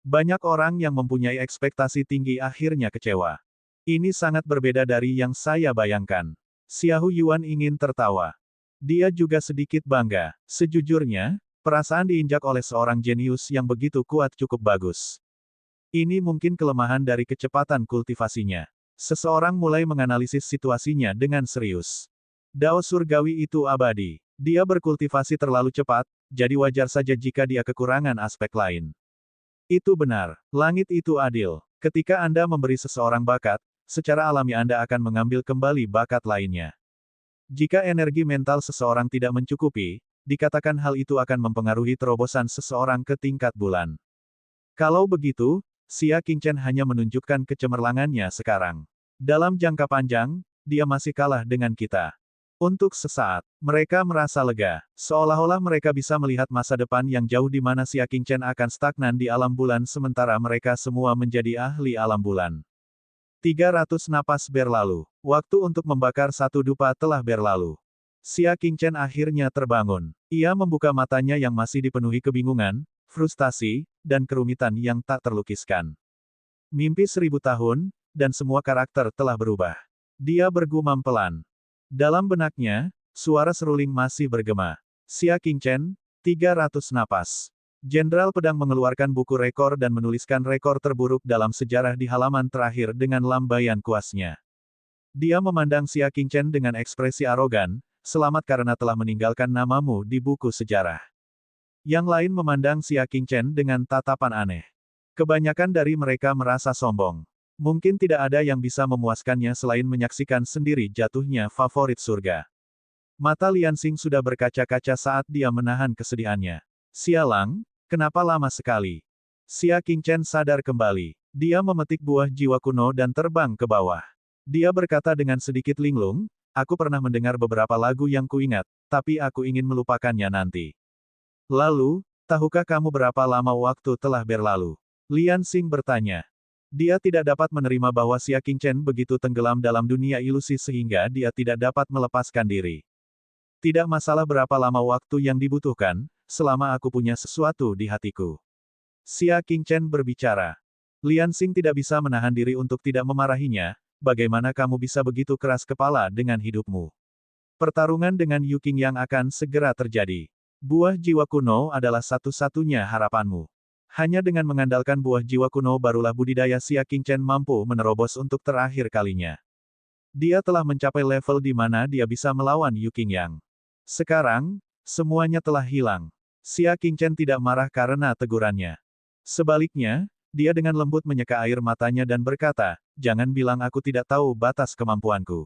[SPEAKER 1] Banyak orang yang mempunyai ekspektasi tinggi akhirnya kecewa. Ini sangat berbeda dari yang saya bayangkan. Xiahou Yuan ingin tertawa. Dia juga sedikit bangga. Sejujurnya, perasaan diinjak oleh seorang jenius yang begitu kuat cukup bagus. Ini mungkin kelemahan dari kecepatan kultivasinya. Seseorang mulai menganalisis situasinya dengan serius. Dao surgawi itu abadi. Dia berkultivasi terlalu cepat, jadi wajar saja jika dia kekurangan aspek lain. Itu benar. Langit itu adil. Ketika Anda memberi seseorang bakat, secara alami Anda akan mengambil kembali bakat lainnya. Jika energi mental seseorang tidak mencukupi, dikatakan hal itu akan mempengaruhi terobosan seseorang ke tingkat bulan. Kalau begitu, Xia Qingchen hanya menunjukkan kecemerlangannya sekarang. Dalam jangka panjang, dia masih kalah dengan kita. Untuk sesaat, mereka merasa lega, seolah-olah mereka bisa melihat masa depan yang jauh di mana Xia Qingchen akan stagnan di alam bulan sementara mereka semua menjadi ahli alam bulan. 300 napas berlalu. Waktu untuk membakar satu dupa telah berlalu. Xia Qingchen akhirnya terbangun. Ia membuka matanya yang masih dipenuhi kebingungan, frustasi, dan kerumitan yang tak terlukiskan. Mimpi 1000 tahun, dan semua karakter telah berubah. Dia bergumam pelan. Dalam benaknya, suara seruling masih bergema. Xia Qingchen, 300 napas. Jenderal Pedang mengeluarkan buku rekor dan menuliskan rekor terburuk dalam sejarah di halaman terakhir dengan lambaian kuasnya. Dia memandang Xia Qingchen dengan ekspresi arogan, selamat karena telah meninggalkan namamu di buku sejarah. Yang lain memandang Xia Qingchen dengan tatapan aneh. Kebanyakan dari mereka merasa sombong. Mungkin tidak ada yang bisa memuaskannya selain menyaksikan sendiri jatuhnya favorit surga. Mata Lian Xing sudah berkaca-kaca saat dia menahan kesedihannya. Sialang, kenapa lama sekali? Xia Qingchen sadar kembali. Dia memetik buah jiwa kuno dan terbang ke bawah. Dia berkata dengan sedikit linglung, aku pernah mendengar beberapa lagu yang kuingat, tapi aku ingin melupakannya nanti. Lalu, tahukah kamu berapa lama waktu telah berlalu? Lian Xing bertanya. Dia tidak dapat menerima bahwa Xia Qingchen begitu tenggelam dalam dunia ilusi sehingga dia tidak dapat melepaskan diri. Tidak masalah berapa lama waktu yang dibutuhkan, selama aku punya sesuatu di hatiku. Xia Qingchen berbicara. Lian Xing tidak bisa menahan diri untuk tidak memarahinya, bagaimana kamu bisa begitu keras kepala dengan hidupmu? Pertarungan dengan Yu Qingyang akan segera terjadi. Buah jiwa kuno adalah satu-satunya harapanmu. Hanya dengan mengandalkan buah jiwa kuno barulah budidaya Xia Qingchen mampu menerobos untuk terakhir kalinya. Dia telah mencapai level di mana dia bisa melawan Yu Qingyang. Sekarang, semuanya telah hilang. Xia Qingchen tidak marah karena tegurannya. Sebaliknya, dia dengan lembut menyeka air matanya dan berkata, jangan bilang aku tidak tahu batas kemampuanku.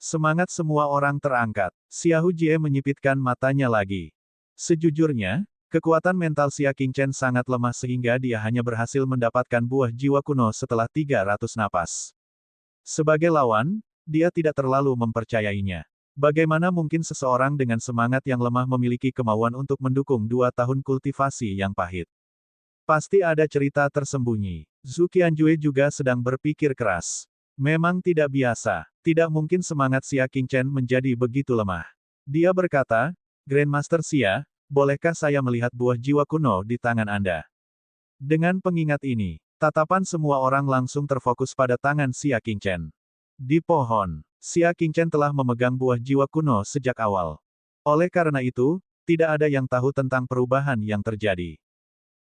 [SPEAKER 1] Semangat semua orang terangkat. Xiahou Jie menyipitkan matanya lagi. Sejujurnya, kekuatan mental Xia Qingchen sangat lemah sehingga dia hanya berhasil mendapatkan buah jiwa kuno setelah 300 napas. Sebagai lawan, dia tidak terlalu mempercayainya. Bagaimana mungkin seseorang dengan semangat yang lemah memiliki kemauan untuk mendukung 2 tahun kultivasi yang pahit? Pasti ada cerita tersembunyi. Zhu Qianjue juga sedang berpikir keras. Memang tidak biasa. Tidak mungkin semangat Xia Qingchen menjadi begitu lemah. Dia berkata, Grandmaster Xia, bolehkah saya melihat buah jiwa kuno di tangan Anda? Dengan pengingat ini, tatapan semua orang langsung terfokus pada tangan Xia Qingchen. Di pohon, Xia Qingchen telah memegang buah jiwa kuno sejak awal. Oleh karena itu, tidak ada yang tahu tentang perubahan yang terjadi.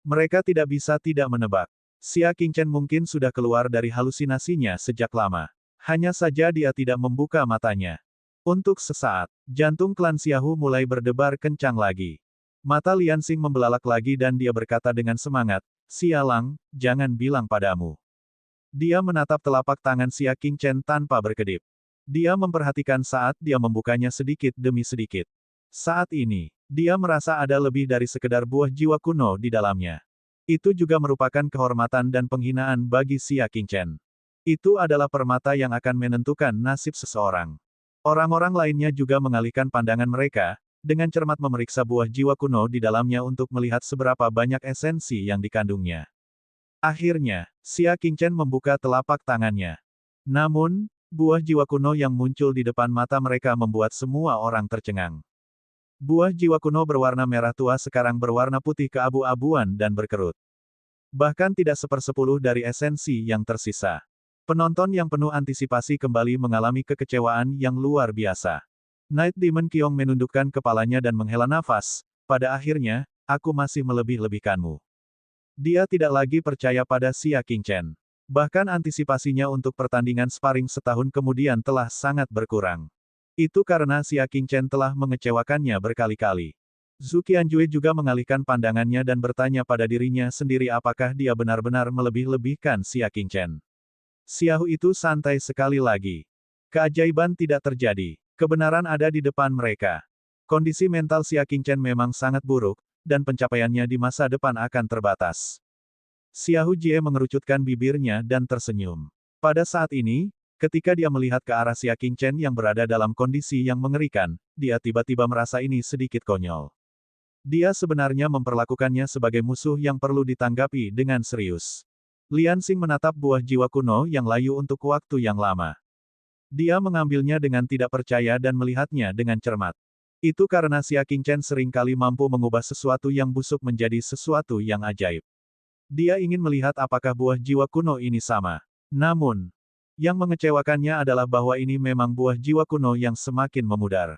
[SPEAKER 1] Mereka tidak bisa tidak menebak. Xia Qingchen mungkin sudah keluar dari halusinasinya sejak lama. Hanya saja dia tidak membuka matanya. Untuk sesaat, jantung klan Xiahu mulai berdebar kencang lagi. Mata Lian Xing membelalak lagi dan dia berkata dengan semangat, "Sialang, jangan bilang padamu." Dia menatap telapak tangan Xia Qingchen tanpa berkedip. Dia memperhatikan saat dia membukanya sedikit demi sedikit. Saat ini, dia merasa ada lebih dari sekedar buah jiwa kuno di dalamnya. Itu juga merupakan kehormatan dan penghinaan bagi Xia Qingchen. Itu adalah permata yang akan menentukan nasib seseorang. Orang-orang lainnya juga mengalihkan pandangan mereka, dengan cermat memeriksa buah jiwa kuno di dalamnya untuk melihat seberapa banyak esensi yang dikandungnya. Akhirnya, Xia Qingchen membuka telapak tangannya. Namun, buah jiwa kuno yang muncul di depan mata mereka membuat semua orang tercengang. Buah jiwa kuno berwarna merah tua sekarang berwarna putih keabu-abuan dan berkerut. Bahkan tidak sepersepuluh dari esensi yang tersisa. Penonton yang penuh antisipasi kembali mengalami kekecewaan yang luar biasa. Night Demon Qiong menundukkan kepalanya dan menghela nafas, pada akhirnya, aku masih melebih-lebihkanmu. Dia tidak lagi percaya pada Xia Qingchen. Bahkan antisipasinya untuk pertandingan sparring setahun kemudian telah sangat berkurang. Itu karena Xia Qingchen telah mengecewakannya berkali-kali. Zhu Qianjue juga mengalihkan pandangannya dan bertanya pada dirinya sendiri apakah dia benar-benar melebih-lebihkan Xia Qingchen. Xiahu itu santai sekali lagi. Keajaiban tidak terjadi. Kebenaran ada di depan mereka. Kondisi mental Xia Qingchen memang sangat buruk, dan pencapaiannya di masa depan akan terbatas. Xiahu Jie mengerucutkan bibirnya dan tersenyum. Pada saat ini, ketika dia melihat ke arah Xia Qingchen yang berada dalam kondisi yang mengerikan, dia tiba-tiba merasa ini sedikit konyol. Dia sebenarnya memperlakukannya sebagai musuh yang perlu ditanggapi dengan serius. Lian Xing menatap buah jiwa kuno yang layu untuk waktu yang lama. Dia mengambilnya dengan tidak percaya dan melihatnya dengan cermat. Itu karena Xia Qingchen seringkali mampu mengubah sesuatu yang busuk menjadi sesuatu yang ajaib. Dia ingin melihat apakah buah jiwa kuno ini sama. Namun, yang mengecewakannya adalah bahwa ini memang buah jiwa kuno yang semakin memudar.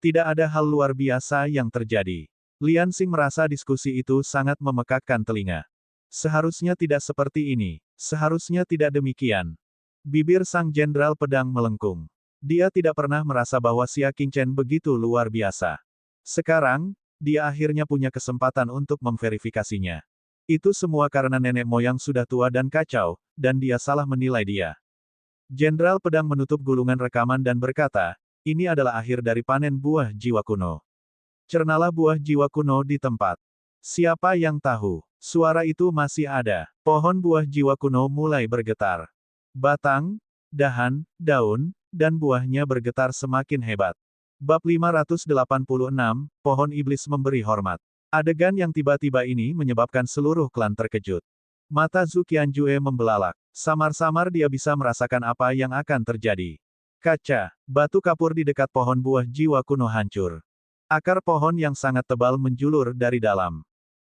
[SPEAKER 1] Tidak ada hal luar biasa yang terjadi. Lian Xing merasa diskusi itu sangat memekakkan telinga. Seharusnya tidak seperti ini. Seharusnya tidak demikian. Bibir sang jenderal pedang melengkung. Dia tidak pernah merasa bahwa Xia Qingchen begitu luar biasa. Sekarang, dia akhirnya punya kesempatan untuk memverifikasinya. Itu semua karena nenek moyang sudah tua dan kacau, dan dia salah menilai dia. Jenderal pedang menutup gulungan rekaman dan berkata, ini adalah akhir dari panen buah jiwa kuno. Cernalah buah jiwa kuno di tempat. Siapa yang tahu? Suara itu masih ada. Pohon buah jiwa kuno mulai bergetar. Batang, dahan, daun, dan buahnya bergetar semakin hebat. Bab 586, Pohon Iblis Memberi Hormat. Adegan yang tiba-tiba ini menyebabkan seluruh klan terkejut. Mata Zhu Qianjue membelalak. Samar-samar dia bisa merasakan apa yang akan terjadi. Kaca, batu kapur di dekat pohon buah jiwa kuno hancur. Akar pohon yang sangat tebal menjulur dari dalam.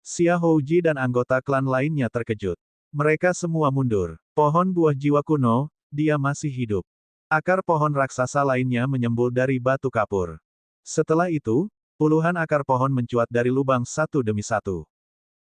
[SPEAKER 1] Xia Houji dan anggota klan lainnya terkejut. Mereka semua mundur. Pohon buah jiwa kuno, dia masih hidup. Akar pohon raksasa lainnya menyembul dari batu kapur. Setelah itu, puluhan akar pohon mencuat dari lubang satu demi satu.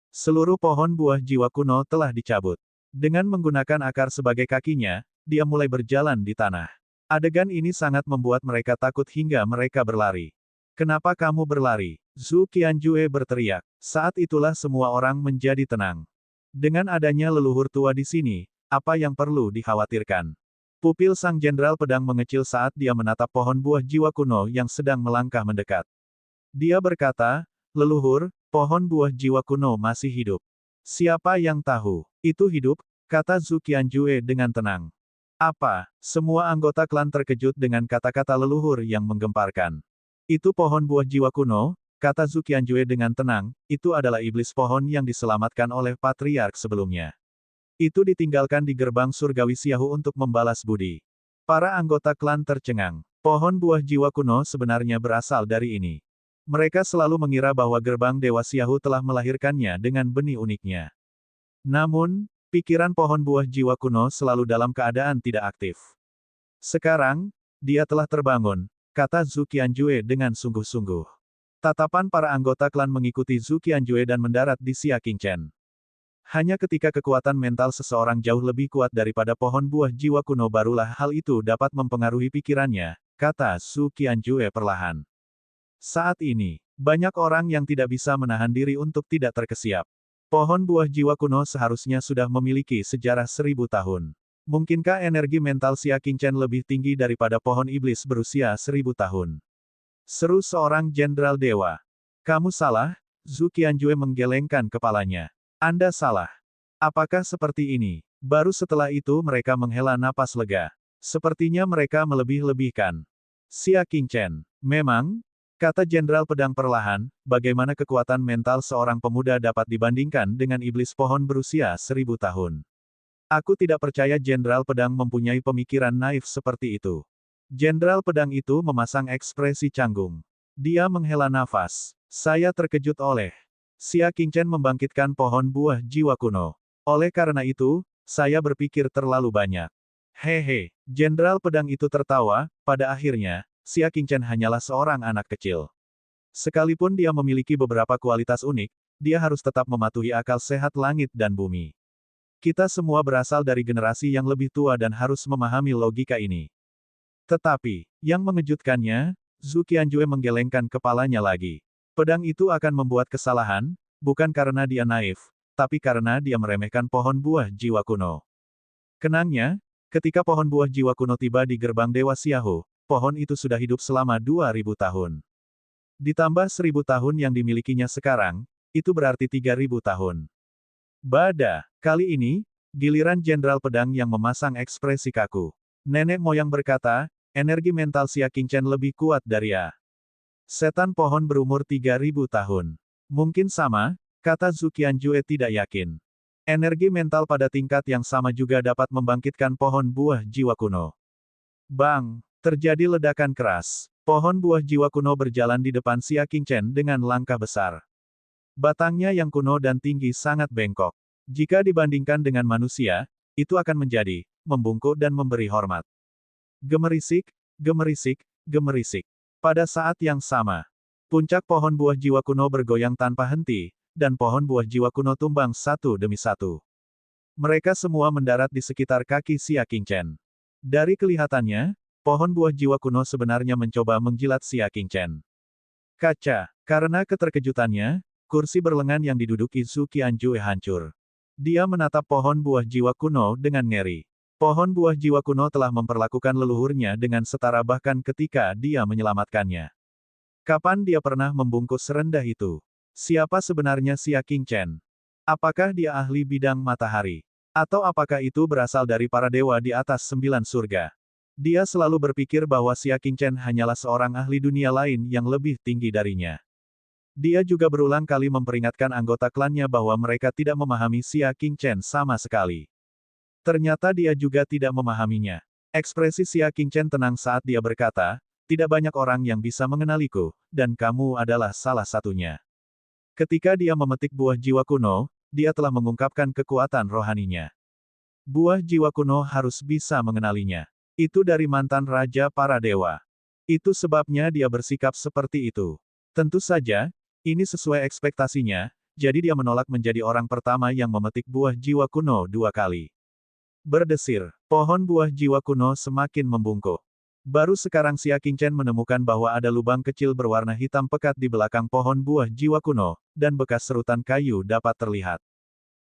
[SPEAKER 1] Seluruh pohon buah jiwa kuno telah dicabut. Dengan menggunakan akar sebagai kakinya, dia mulai berjalan di tanah. Adegan ini sangat membuat mereka takut hingga mereka berlari. Kenapa kamu berlari? Zhu Qianjue berteriak. Saat itulah semua orang menjadi tenang. Dengan adanya leluhur tua di sini, apa yang perlu dikhawatirkan? Pupil sang jenderal pedang mengecil saat dia menatap pohon buah jiwa kuno yang sedang melangkah mendekat. Dia berkata, leluhur, pohon buah jiwa kuno masih hidup. Siapa yang tahu? Itu hidup, kata Zhu Qianjue dengan tenang. Apa? Semua anggota klan terkejut dengan kata-kata leluhur yang menggemparkan. Itu pohon buah jiwa kuno, kata Zhu Qianjue dengan tenang, itu adalah iblis pohon yang diselamatkan oleh patriark sebelumnya. Itu ditinggalkan di gerbang surgawi Xiahu untuk membalas budi. Para anggota klan tercengang. Pohon buah jiwa kuno sebenarnya berasal dari ini. Mereka selalu mengira bahwa gerbang Dewa Xiahu telah melahirkannya dengan benih uniknya. Namun, pikiran pohon buah jiwa kuno selalu dalam keadaan tidak aktif. Sekarang, dia telah terbangun, kata Zhu Qianjue dengan sungguh-sungguh. Tatapan para anggota klan mengikuti Zhu Qianjue dan mendarat di Xia Qingchen. Hanya ketika kekuatan mental seseorang jauh lebih kuat daripada pohon buah jiwa kuno barulah hal itu dapat mempengaruhi pikirannya, kata Su Qianjue perlahan. Saat ini, banyak orang yang tidak bisa menahan diri untuk tidak terkesiap. Pohon buah jiwa kuno seharusnya sudah memiliki sejarah 1000 tahun. Mungkinkah energi mental Xia Qingchen lebih tinggi daripada pohon iblis berusia 1000 tahun? Seru seorang jenderal dewa. Kamu salah, Zhu Qianjue menggelengkan kepalanya. Anda salah. Apakah seperti ini? Baru setelah itu mereka menghela napas lega. Sepertinya mereka melebih-lebihkan. Xia Qingchen, memang, kata Jenderal Pedang perlahan, bagaimana kekuatan mental seorang pemuda dapat dibandingkan dengan iblis pohon berusia 1000 tahun. Aku tidak percaya Jenderal Pedang mempunyai pemikiran naif seperti itu. Jenderal Pedang itu memasang ekspresi canggung. Dia menghela nafas. Saya terkejut oleh Xia Qingchen membangkitkan pohon buah jiwa kuno. Oleh karena itu, saya berpikir terlalu banyak. Hehe, Jenderal Pedang itu tertawa, pada akhirnya, Xia Qingchen hanyalah seorang anak kecil. Sekalipun dia memiliki beberapa kualitas unik, dia harus tetap mematuhi akal sehat langit dan bumi. Kita semua berasal dari generasi yang lebih tua dan harus memahami logika ini. Tetapi, yang mengejutkannya, Zhu Qianjue menggelengkan kepalanya lagi. Pedang itu akan membuat kesalahan, bukan karena dia naif, tapi karena dia meremehkan pohon buah jiwa kuno. Kenangnya, ketika pohon buah jiwa kuno tiba di gerbang Dewa Xiaohu, pohon itu sudah hidup selama 2000 tahun. Ditambah 1000 tahun yang dimilikinya sekarang, itu berarti 3000 tahun. Bada, kali ini, giliran Jenderal Pedang yang memasang ekspresi kaku. Nenek moyang berkata, energi mental Xia Qingchen lebih kuat dari ya. Setan pohon berumur 3000 tahun. Mungkin sama, kata Zhu Qianjue tidak yakin. Energi mental pada tingkat yang sama juga dapat membangkitkan pohon buah jiwa kuno. Bang! Terjadi ledakan keras. Pohon buah jiwa kuno berjalan di depan Xia Qingchen dengan langkah besar. Batangnya yang kuno dan tinggi sangat bengkok. Jika dibandingkan dengan manusia, itu akan menjadi, membungkuk dan memberi hormat. Gemerisik, gemerisik, gemerisik. Pada saat yang sama, puncak pohon buah jiwa kuno bergoyang tanpa henti, dan pohon buah jiwa kuno tumbang satu demi satu. Mereka semua mendarat di sekitar kaki Xia Qingchen. Dari kelihatannya, pohon buah jiwa kuno sebenarnya mencoba menjilat Xia Qingchen. Kaca, karena keterkejutannya, kursi berlengan yang diduduki Zhu Qianjue hancur. Dia menatap pohon buah jiwa kuno dengan ngeri. Pohon buah jiwa kuno telah memperlakukan leluhurnya dengan setara bahkan ketika dia menyelamatkannya. Kapan dia pernah membungkuk serendah itu? Siapa sebenarnya Xia Qingchen? Apakah dia ahli bidang matahari? Atau apakah itu berasal dari para dewa di atas 9 surga? Dia selalu berpikir bahwa Xia Qingchen hanyalah seorang ahli dunia lain yang lebih tinggi darinya. Dia juga berulang kali memperingatkan anggota klannya bahwa mereka tidak memahami Xia Qingchen sama sekali. Ternyata dia juga tidak memahaminya. Ekspresi Xia Qingchen tenang saat dia berkata, tidak banyak orang yang bisa mengenaliku, dan kamu adalah salah satunya. Ketika dia memetik buah jiwa kuno, dia telah mengungkapkan kekuatan rohaninya. Buah jiwa kuno harus bisa mengenalinya. Itu dari mantan raja para dewa. Itu sebabnya dia bersikap seperti itu. Tentu saja, ini sesuai ekspektasinya, jadi dia menolak menjadi orang pertama yang memetik buah jiwa kuno 2 kali. Berdesir, pohon buah jiwa kuno semakin membungkuk. Baru sekarang Xia Qingchen menemukan bahwa ada lubang kecil berwarna hitam pekat di belakang pohon buah jiwa kuno, dan bekas serutan kayu dapat terlihat.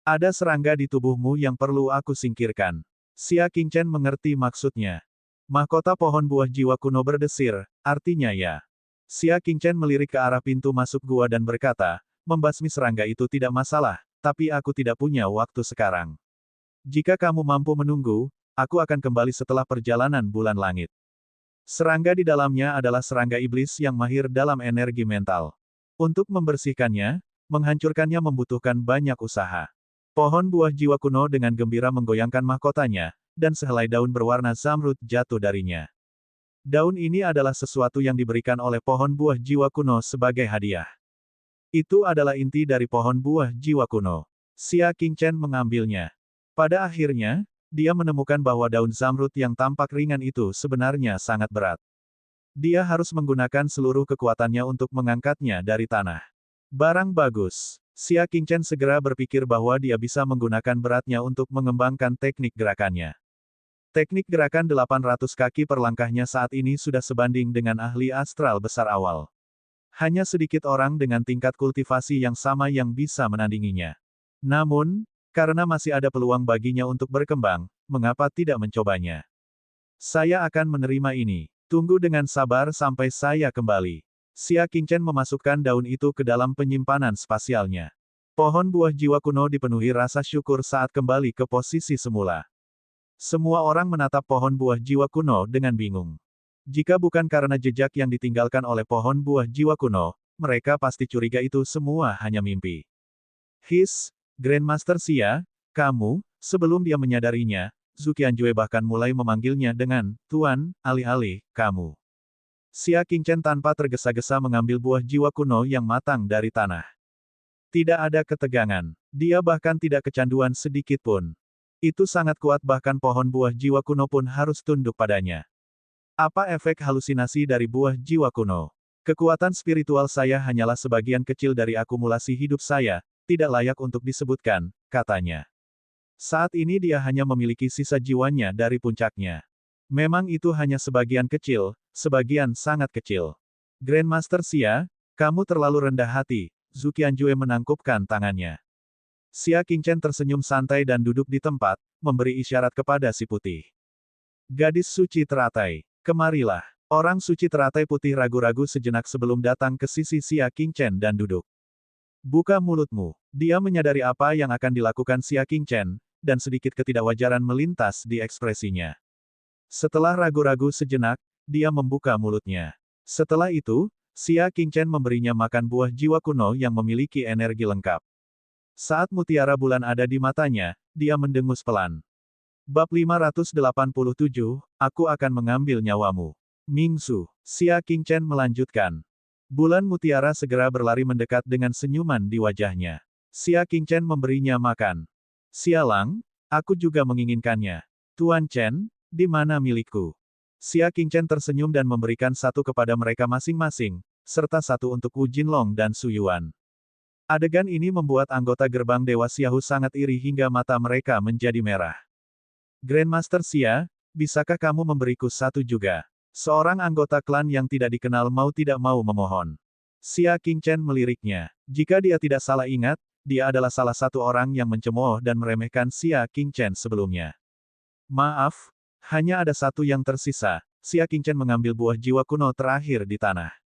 [SPEAKER 1] Ada serangga di tubuhmu yang perlu aku singkirkan. Xia Qingchen mengerti maksudnya. Mahkota pohon buah jiwa kuno berdesir, artinya ya. Xia Qingchen melirik ke arah pintu masuk gua dan berkata, membasmi serangga itu tidak masalah, tapi aku tidak punya waktu sekarang. Jika kamu mampu menunggu, aku akan kembali setelah perjalanan bulan langit. Serangga di dalamnya adalah serangga iblis yang mahir dalam energi mental. Untuk membersihkannya, menghancurkannya membutuhkan banyak usaha. Pohon buah jiwa kuno dengan gembira menggoyangkan mahkotanya, dan sehelai daun berwarna zamrud jatuh darinya. Daun ini adalah sesuatu yang diberikan oleh pohon buah jiwa kuno sebagai hadiah. Itu adalah inti dari pohon buah jiwa kuno. Xia Qingchen mengambilnya. Pada akhirnya, dia menemukan bahwa daun zamrud yang tampak ringan itu sebenarnya sangat berat. Dia harus menggunakan seluruh kekuatannya untuk mengangkatnya dari tanah. Barang bagus. Xia Qingchen segera berpikir bahwa dia bisa menggunakan beratnya untuk mengembangkan teknik gerakannya. Teknik gerakan 800 kaki per langkahnya saat ini sudah sebanding dengan ahli astral besar awal. Hanya sedikit orang dengan tingkat kultivasi yang sama yang bisa menandinginya. Namun, karena masih ada peluang baginya untuk berkembang, mengapa tidak mencobanya? Saya akan menerima ini. Tunggu dengan sabar sampai saya kembali. Xia Qingchen memasukkan daun itu ke dalam penyimpanan spasialnya. Pohon buah jiwa kuno dipenuhi rasa syukur saat kembali ke posisi semula. Semua orang menatap pohon buah jiwa kuno dengan bingung. Jika bukan karena jejak yang ditinggalkan oleh pohon buah jiwa kuno, mereka pasti curiga itu semua hanya mimpi. Grandmaster Xia, kamu, sebelum dia menyadarinya, Zhu Qianjue bahkan mulai memanggilnya dengan, Tuan, alih-alih, kamu. Xia Qingchen tanpa tergesa-gesa mengambil buah jiwa kuno yang matang dari tanah. Tidak ada ketegangan. Dia bahkan tidak kecanduan sedikit pun. Itu sangat kuat bahkan pohon buah jiwa kuno pun harus tunduk padanya. Apa efek halusinasi dari buah jiwa kuno? Kekuatan spiritual saya hanyalah sebagian kecil dari akumulasi hidup saya, tidak layak untuk disebutkan, katanya. Saat ini dia hanya memiliki sisa jiwanya dari puncaknya. Memang itu hanya sebagian kecil, sebagian sangat kecil. Grandmaster Xia, kamu terlalu rendah hati, Zhu Qianjue menangkupkan tangannya. Xia Qingchen tersenyum santai dan duduk di tempat, memberi isyarat kepada si putih. Gadis suci teratai, kemarilah. Orang suci teratai putih ragu-ragu sejenak sebelum datang ke sisi Xia Qingchen dan duduk. Buka mulutmu. Dia menyadari apa yang akan dilakukan Xia Qingchen, dan sedikit ketidakwajaran melintas di ekspresinya. Setelah ragu-ragu sejenak, dia membuka mulutnya. Setelah itu, Xia Qingchen memberinya makan buah jiwa kuno yang memiliki energi lengkap. Saat mutiara bulan ada di matanya, dia mendengus pelan. Bab 587, aku akan mengambil nyawamu. Mingsu, Xia Qingchen melanjutkan. Bulan mutiara segera berlari mendekat dengan senyuman di wajahnya. Xia Qingchen memberinya makan. Sialang, aku juga menginginkannya. Tuan Chen, di mana milikku? Xia Qingchen tersenyum dan memberikan satu kepada mereka masing-masing, serta satu untuk Wu Jinlong dan Su Yuan. Adegan ini membuat anggota gerbang Dewa Xiahu sangat iri hingga mata mereka menjadi merah. Grandmaster Xia, bisakah kamu memberiku satu juga? Seorang anggota klan yang tidak dikenal mau tidak mau memohon. Xia Qingchen meliriknya. Jika dia tidak salah ingat, dia adalah salah satu orang yang mencemooh dan meremehkan Xia Qingchen sebelumnya. Maaf, hanya ada satu yang tersisa. Xia Qingchen mengambil buah jiwa kuno terakhir di tanah.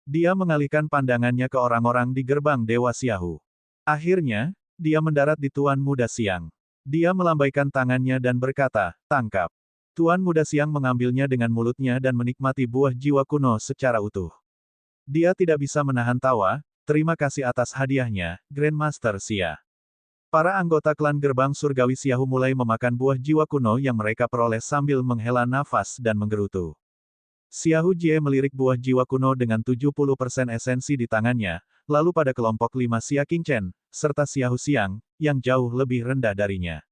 [SPEAKER 1] Dia mengalihkan pandangannya ke orang-orang di gerbang Dewa Xiahu. Akhirnya, dia mendarat di Tuan Muda Siang. Dia melambaikan tangannya dan berkata, tangkap. Tuan Muda Siang mengambilnya dengan mulutnya dan menikmati buah jiwa kuno secara utuh. Dia tidak bisa menahan tawa, terima kasih atas hadiahnya, Grandmaster Xia. Para anggota klan gerbang surgawi Xiahu mulai memakan buah jiwa kuno yang mereka peroleh sambil menghela nafas dan menggerutu. Xiahu Jie melirik buah jiwa kuno dengan 70% esensi di tangannya, lalu pada kelompok 5 Xia Qingchen, serta Xiahu Xiang, yang jauh lebih rendah darinya.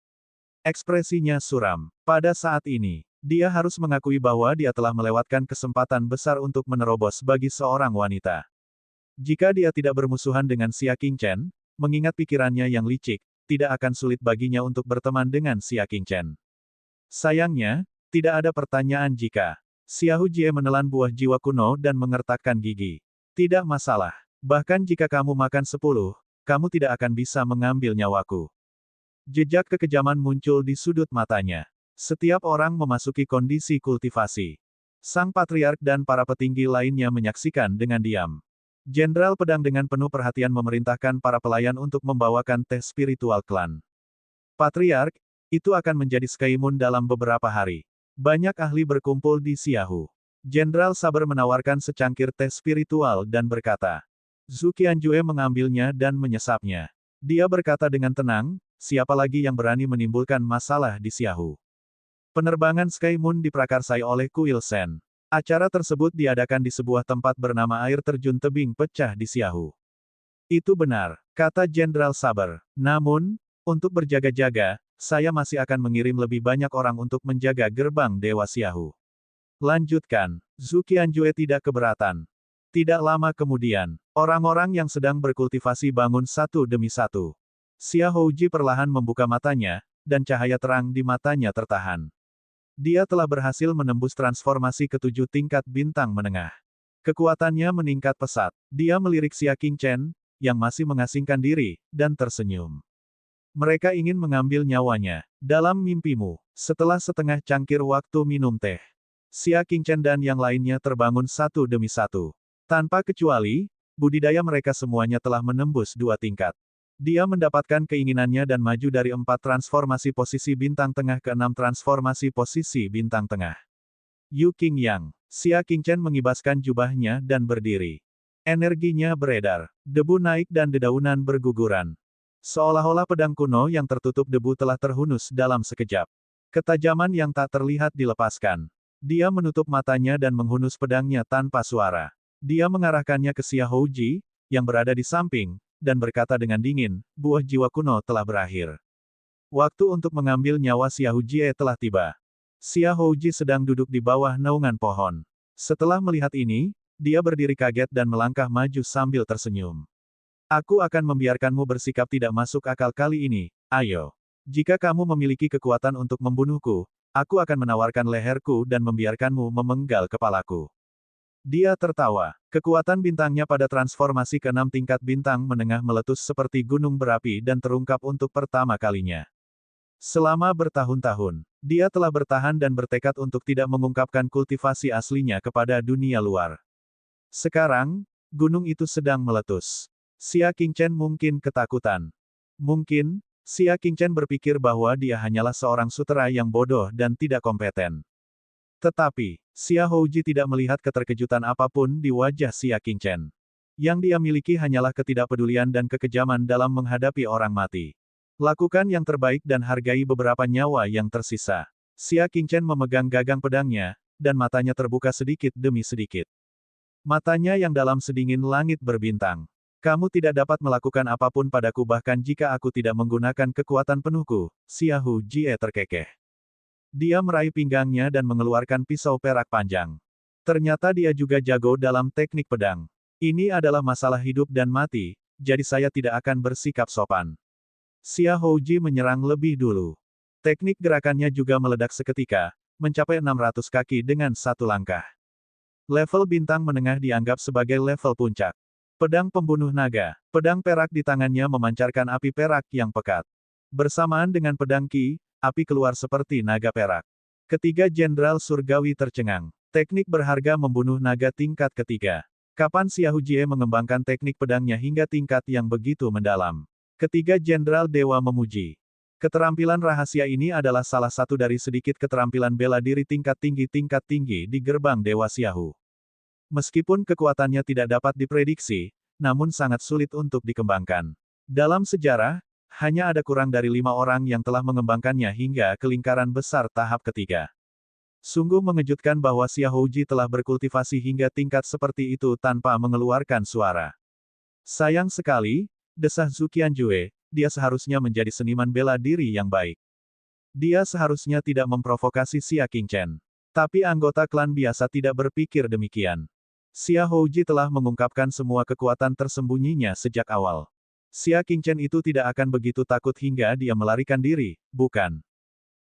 [SPEAKER 1] Ekspresinya suram. Pada saat ini, dia harus mengakui bahwa dia telah melewatkan kesempatan besar untuk menerobos bagi seorang wanita. Jika dia tidak bermusuhan dengan Xia Qingchen, mengingat pikirannya yang licik, tidak akan sulit baginya untuk berteman dengan Xia Qingchen. Sayangnya, tidak ada pertanyaan jika. Xiahu Jie menelan buah jiwa kuno dan mengertakkan gigi. Tidak masalah. Bahkan jika kamu makan 10, kamu tidak akan bisa mengambil nyawaku. Jejak kekejaman muncul di sudut matanya. Setiap orang memasuki kondisi kultivasi. Sang Patriark dan para petinggi lainnya menyaksikan dengan diam. Jenderal Pedang dengan penuh perhatian memerintahkan para pelayan untuk membawakan teh spiritual klan. Patriark, itu akan menjadi Skymoon dalam beberapa hari. Banyak ahli berkumpul di Xiahu. Jenderal Saber menawarkan secangkir teh spiritual dan berkata. Zhu Qianjue mengambilnya dan menyesapnya. Dia berkata dengan tenang, siapa lagi yang berani menimbulkan masalah di Xiahu? Penerbangan Skymoon diprakarsai oleh Kuil Shen. Acara tersebut diadakan di sebuah tempat bernama air terjun tebing pecah di Xiahu. Itu benar, kata Jenderal Saber. Namun, untuk berjaga-jaga, saya masih akan mengirim lebih banyak orang untuk menjaga gerbang Dewa Xiahu. Lanjutkan, Zhu Qianjue tidak keberatan. Tidak lama kemudian, orang-orang yang sedang berkultivasi bangun satu demi satu. Xia Houji perlahan membuka matanya, dan cahaya terang di matanya tertahan. Dia telah berhasil menembus transformasi ke-7 tingkat bintang menengah. Kekuatannya meningkat pesat. Dia melirik Xia Qingchen, yang masih mengasingkan diri, dan tersenyum. Mereka ingin mengambil nyawanya. Dalam mimpimu, setelah setengah cangkir waktu minum teh, Xia Qingchen dan yang lainnya terbangun satu demi satu. Tanpa kecuali, budidaya mereka semuanya telah menembus 2 tingkat. Dia mendapatkan keinginannya dan maju dari 4 transformasi posisi bintang tengah ke 6 transformasi posisi bintang tengah. Yu Qingyang. Xia Qingchen mengibaskan jubahnya dan berdiri. Energinya beredar. Debu naik dan dedaunan berguguran. Seolah-olah pedang kuno yang tertutup debu telah terhunus dalam sekejap. Ketajaman yang tak terlihat dilepaskan. Dia menutup matanya dan menghunus pedangnya tanpa suara. Dia mengarahkannya ke Xia Houji, yang berada di samping, dan berkata dengan dingin, buah jiwa kuno telah berakhir. Waktu untuk mengambil nyawa Xia Houji telah tiba. Xia Houji sedang duduk di bawah naungan pohon. Setelah melihat ini, dia berdiri kaget dan melangkah maju sambil tersenyum. Aku akan membiarkanmu bersikap tidak masuk akal kali ini, ayo. Jika kamu memiliki kekuatan untuk membunuhku, aku akan menawarkan leherku dan membiarkanmu memenggal kepalaku. Dia tertawa. Kekuatan bintangnya pada transformasi ke-6 tingkat bintang menengah meletus seperti gunung berapi dan terungkap untuk pertama kalinya. Selama bertahun-tahun, dia telah bertahan dan bertekad untuk tidak mengungkapkan kultivasi aslinya kepada dunia luar. Sekarang, gunung itu sedang meletus. Xia Qingchen mungkin ketakutan. Mungkin, Xia Qingchen berpikir bahwa dia hanyalah seorang sutera yang bodoh dan tidak kompeten. Tetapi, Xia Houji tidak melihat keterkejutan apapun di wajah Xia Qingchen. Yang dia miliki hanyalah ketidakpedulian dan kekejaman dalam menghadapi orang mati. Lakukan yang terbaik dan hargai beberapa nyawa yang tersisa. Xia Qingchen memegang gagang pedangnya, dan matanya terbuka sedikit demi sedikit. Matanya yang dalam sedingin langit berbintang. Kamu tidak dapat melakukan apapun padaku bahkan jika aku tidak menggunakan kekuatan penuhku, Xia Houji terkekeh. Dia meraih pinggangnya dan mengeluarkan pisau perak panjang. Ternyata dia juga jago dalam teknik pedang. Ini adalah masalah hidup dan mati, jadi saya tidak akan bersikap sopan. Xia Houji menyerang lebih dulu. Teknik gerakannya juga meledak seketika, mencapai 600 kaki dengan satu langkah. Level bintang menengah dianggap sebagai level puncak. Pedang pembunuh naga. Pedang perak di tangannya memancarkan api perak yang pekat. Bersamaan dengan pedang Qi, api keluar seperti naga perak. Ketiga Jenderal Surgawi tercengang. Teknik berharga membunuh naga tingkat ketiga. Kapan Xia Houji mengembangkan teknik pedangnya hingga tingkat yang begitu mendalam? Ketiga Jenderal Dewa memuji. Keterampilan rahasia ini adalah salah satu dari sedikit keterampilan bela diri tingkat tinggi di gerbang Dewa Xiaohu. Meskipun kekuatannya tidak dapat diprediksi, namun sangat sulit untuk dikembangkan. Dalam sejarah, hanya ada kurang dari 5 orang yang telah mengembangkannya hingga ke lingkaran besar tahap ketiga. Sungguh mengejutkan bahwa Xia Houji telah berkultivasi hingga tingkat seperti itu tanpa mengeluarkan suara. Sayang sekali, desah Zhu Qianjue, dia seharusnya menjadi seniman bela diri yang baik. Dia seharusnya tidak memprovokasi Xia Qingchen. Tapi anggota klan biasa tidak berpikir demikian. Xia Houji telah mengungkapkan semua kekuatan tersembunyinya sejak awal. Xia Qingchen itu tidak akan begitu takut hingga dia melarikan diri, bukan?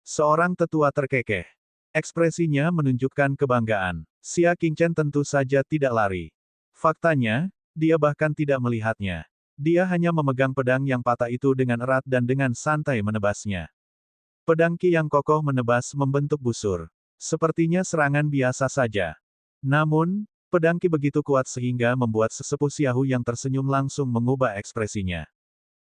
[SPEAKER 1] Seorang tetua terkekeh. Ekspresinya menunjukkan kebanggaan. Xia Qingchen tentu saja tidak lari. Faktanya, dia bahkan tidak melihatnya. Dia hanya memegang pedang yang patah itu dengan erat dan dengan santai menebasnya. Pedang Qi yang kokoh menebas membentuk busur. Sepertinya serangan biasa saja. Namun, pedang Qi begitu kuat sehingga membuat sesepuh Xiaohu yang tersenyum langsung mengubah ekspresinya.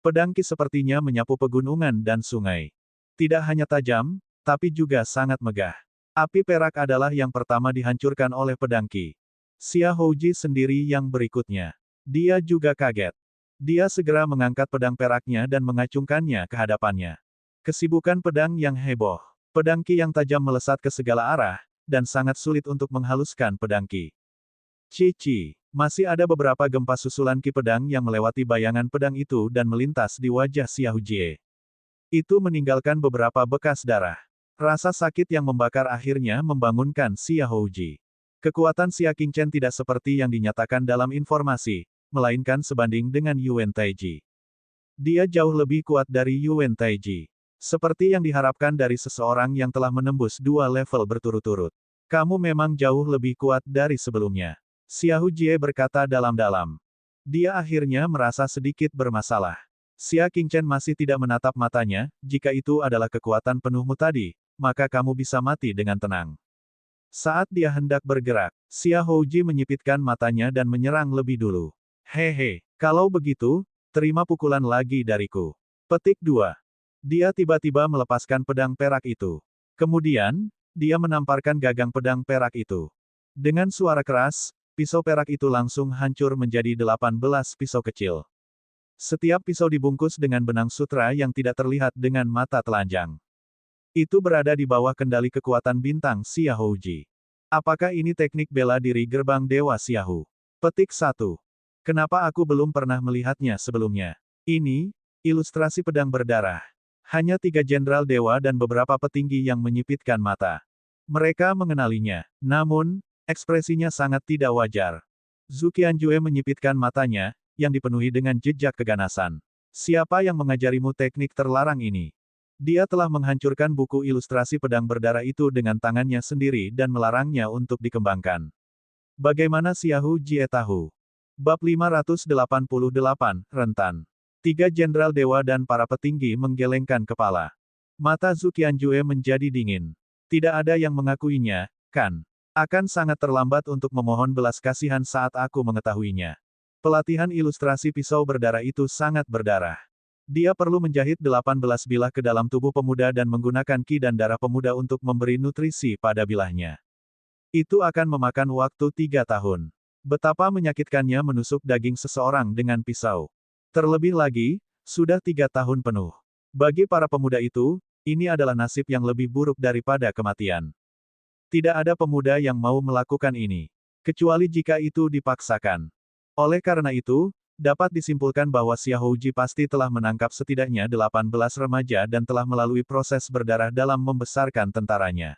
[SPEAKER 1] Pedang Qi sepertinya menyapu pegunungan dan sungai. Tidak hanya tajam, tapi juga sangat megah. Api perak adalah yang pertama dihancurkan oleh pedang Qi. Xia Houji sendiri yang berikutnya. Dia juga kaget. Dia segera mengangkat pedang peraknya dan mengacungkannya ke hadapannya. Kesibukan pedang yang heboh. Pedang Qi yang tajam melesat ke segala arah, dan sangat sulit untuk menghaluskan pedang Qi. Cici, masih ada beberapa gempa susulan Qi pedang yang melewati bayangan pedang itu dan melintas di wajah Xia Houji. Itu meninggalkan beberapa bekas darah. Rasa sakit yang membakar akhirnya membangunkan Xia Houji. Kekuatan Xia Qingchen tidak seperti yang dinyatakan dalam informasi, melainkan sebanding dengan Yuan Taiji. Dia jauh lebih kuat dari Yuan Taiji. Seperti yang diharapkan dari seseorang yang telah menembus 2 level berturut-turut. Kamu memang jauh lebih kuat dari sebelumnya. Xiahou Jie berkata dalam-dalam. Dia akhirnya merasa sedikit bermasalah. Xia Qingchen masih tidak menatap matanya, jika itu adalah kekuatan penuhmu tadi, maka kamu bisa mati dengan tenang. Saat dia hendak bergerak, Xia Houji menyipitkan matanya dan menyerang lebih dulu. Hehe, kalau begitu, terima pukulan lagi dariku. Petik 2. Dia tiba-tiba melepaskan pedang perak itu. Kemudian, dia menamparkan gagang pedang perak itu. Dengan suara keras, pisau perak itu langsung hancur menjadi 18 pisau kecil. Setiap pisau dibungkus dengan benang sutra yang tidak terlihat dengan mata telanjang. Itu berada di bawah kendali kekuatan bintang Xia Houji. Apakah ini teknik bela diri gerbang Dewa Xiahou? Petik 1. Kenapa aku belum pernah melihatnya sebelumnya? Ini, ilustrasi pedang berdarah. Hanya 3 jenderal dewa dan beberapa petinggi yang menyipitkan mata. Mereka mengenalinya, namun, ekspresinya sangat tidak wajar. Zhu Qianjue menyipitkan matanya, yang dipenuhi dengan jejak keganasan. Siapa yang mengajarimu teknik terlarang ini? Dia telah menghancurkan buku ilustrasi pedang berdarah itu dengan tangannya sendiri dan melarangnya untuk dikembangkan. Bagaimana Xiahou Jie tahu? Bab 588, Rentan. 3 jenderal dewa dan para petinggi menggelengkan kepala. Mata Zhu Qianjue menjadi dingin. Tidak ada yang mengakuinya, kan? Akan sangat terlambat untuk memohon belas kasihan saat aku mengetahuinya. Pelatihan ilustrasi pisau berdarah itu sangat berdarah. Dia perlu menjahit 18 bilah ke dalam tubuh pemuda dan menggunakan ki dan darah pemuda untuk memberi nutrisi pada bilahnya. Itu akan memakan waktu 3 tahun. Betapa menyakitkannya menusuk daging seseorang dengan pisau. Terlebih lagi, sudah 3 tahun penuh. Bagi para pemuda itu, ini adalah nasib yang lebih buruk daripada kematian. Tidak ada pemuda yang mau melakukan ini. Kecuali jika itu dipaksakan. Oleh karena itu, dapat disimpulkan bahwa Xiahou Ji pasti telah menangkap setidaknya 18 remaja dan telah melalui proses berdarah dalam membesarkan tentaranya.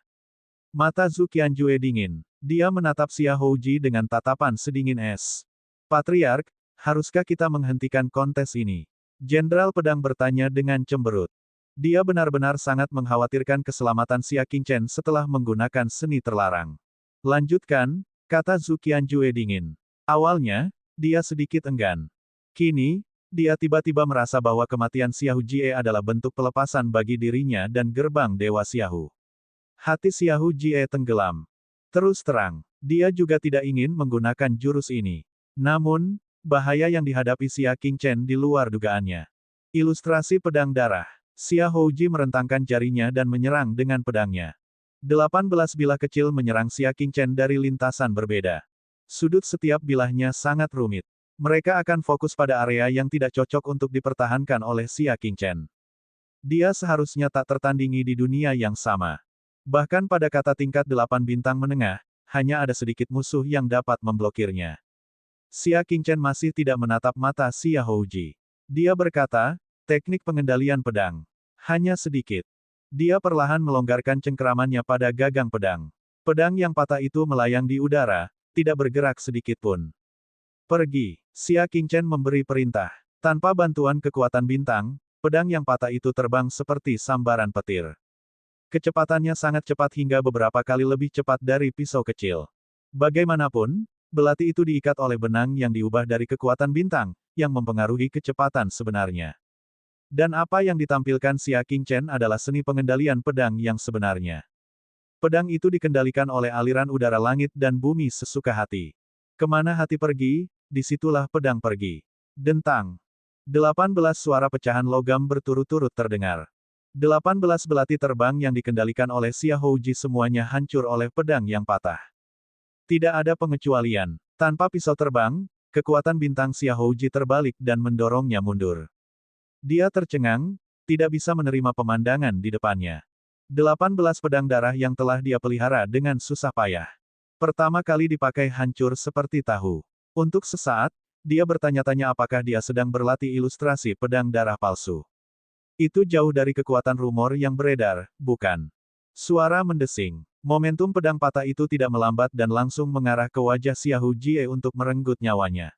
[SPEAKER 1] Mata Zhu Qianjue dingin. Dia menatap Xiahou Ji dengan tatapan sedingin es. Patriark, haruskah kita menghentikan kontes ini? Jenderal Pedang bertanya dengan cemberut. Dia benar-benar sangat mengkhawatirkan keselamatan Xia Qingchen setelah menggunakan seni terlarang. Lanjutkan, kata Zhu Qianjue dingin. Awalnya, dia sedikit enggan. Kini, dia tiba-tiba merasa bahwa kematian Xiahou Jie adalah bentuk pelepasan bagi dirinya dan gerbang Dewa Xiahou. Hati Xiahou Jie tenggelam. Terus terang, dia juga tidak ingin menggunakan jurus ini. Namun, bahaya yang dihadapi Xia Qingchen di luar dugaannya. Ilustrasi pedang darah. Xia Houji merentangkan jarinya dan menyerang dengan pedangnya. 18 bilah kecil menyerang Xia Qingchen dari lintasan berbeda. Sudut setiap bilahnya sangat rumit. Mereka akan fokus pada area yang tidak cocok untuk dipertahankan oleh Xia Qingchen. Dia seharusnya tak tertandingi di dunia yang sama. Bahkan pada kata tingkat 8 bintang menengah, hanya ada sedikit musuh yang dapat memblokirnya. Xia Qingchen masih tidak menatap mata Xia Houji. Dia berkata, teknik pengendalian pedang. Hanya sedikit. Dia perlahan melonggarkan cengkeramannya pada gagang pedang. Pedang yang patah itu melayang di udara, tidak bergerak sedikit pun. Pergi. Xia Qingchen memberi perintah. Tanpa bantuan kekuatan bintang, pedang yang patah itu terbang seperti sambaran petir. Kecepatannya sangat cepat hingga beberapa kali lebih cepat dari pisau kecil. Bagaimanapun, belati itu diikat oleh benang yang diubah dari kekuatan bintang, yang mempengaruhi kecepatan sebenarnya. Dan apa yang ditampilkan Xia Qingchen adalah seni pengendalian pedang yang sebenarnya. Pedang itu dikendalikan oleh aliran udara langit dan bumi sesuka hati. Kemana hati pergi, disitulah pedang pergi. Dentang. 18 suara pecahan logam berturut-turut terdengar. 18 belati terbang yang dikendalikan oleh Xia Houji semuanya hancur oleh pedang yang patah. Tidak ada pengecualian. Tanpa pisau terbang, kekuatan bintang Xia Houji terbalik dan mendorongnya mundur. Dia tercengang, tidak bisa menerima pemandangan di depannya. 18 pedang darah yang telah dia pelihara dengan susah payah. Pertama kali dipakai hancur seperti tahu. Untuk sesaat, dia bertanya-tanya apakah dia sedang berlatih ilustrasi pedang darah palsu. Itu jauh dari kekuatan rumor yang beredar, bukan? Suara mendesing. Momentum pedang patah itu tidak melambat dan langsung mengarah ke wajah Xiahou Jie untuk merenggut nyawanya.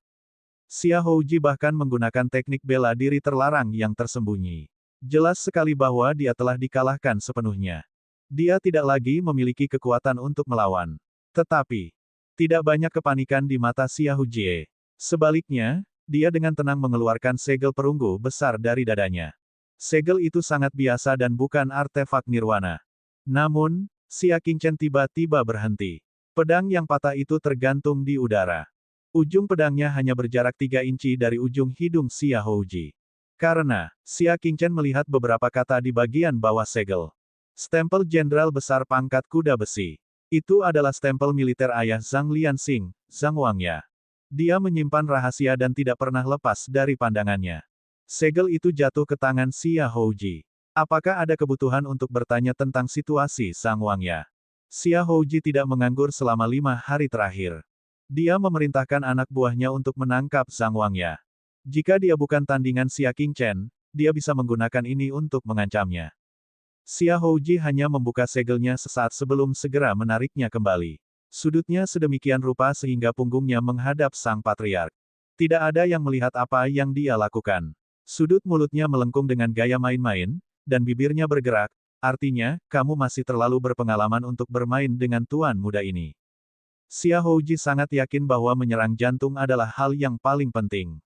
[SPEAKER 1] Xia Houji bahkan menggunakan teknik bela diri terlarang yang tersembunyi. Jelas sekali bahwa dia telah dikalahkan sepenuhnya. Dia tidak lagi memiliki kekuatan untuk melawan. Tetapi, tidak banyak kepanikan di mata Xiahou Jie. Sebaliknya, dia dengan tenang mengeluarkan segel perunggu besar dari dadanya. Segel itu sangat biasa dan bukan artefak nirwana. Namun, Xia Qingchen tiba-tiba berhenti. Pedang yang patah itu tergantung di udara. Ujung pedangnya hanya berjarak 3 inci dari ujung hidung Xiahou Jie. Karena, Xia Qingchen melihat beberapa kata di bagian bawah segel. Stempel Jenderal Besar Pangkat Kuda Besi. Itu adalah stempel militer ayah Zhang Lianxing, Zhang Wangya. Dia menyimpan rahasia dan tidak pernah lepas dari pandangannya. Segel itu jatuh ke tangan Xiahou Jie. Apakah ada kebutuhan untuk bertanya tentang situasi Zhang Wangya? Xiahou Jie tidak menganggur selama 5 hari terakhir. Dia memerintahkan anak buahnya untuk menangkap Zhang Wangya. Jika dia bukan tandingan Xia Qingchen, dia bisa menggunakan ini untuk mengancamnya. Xiahou Jie hanya membuka segelnya sesaat sebelum segera menariknya kembali. Sudutnya sedemikian rupa sehingga punggungnya menghadap sang patriark. Tidak ada yang melihat apa yang dia lakukan. Sudut mulutnya melengkung dengan gaya main-main, dan bibirnya bergerak, artinya, kamu masih terlalu berpengalaman untuk bermain dengan tuan muda ini. Xiahou Jie sangat yakin bahwa menyerang jantung adalah hal yang paling penting.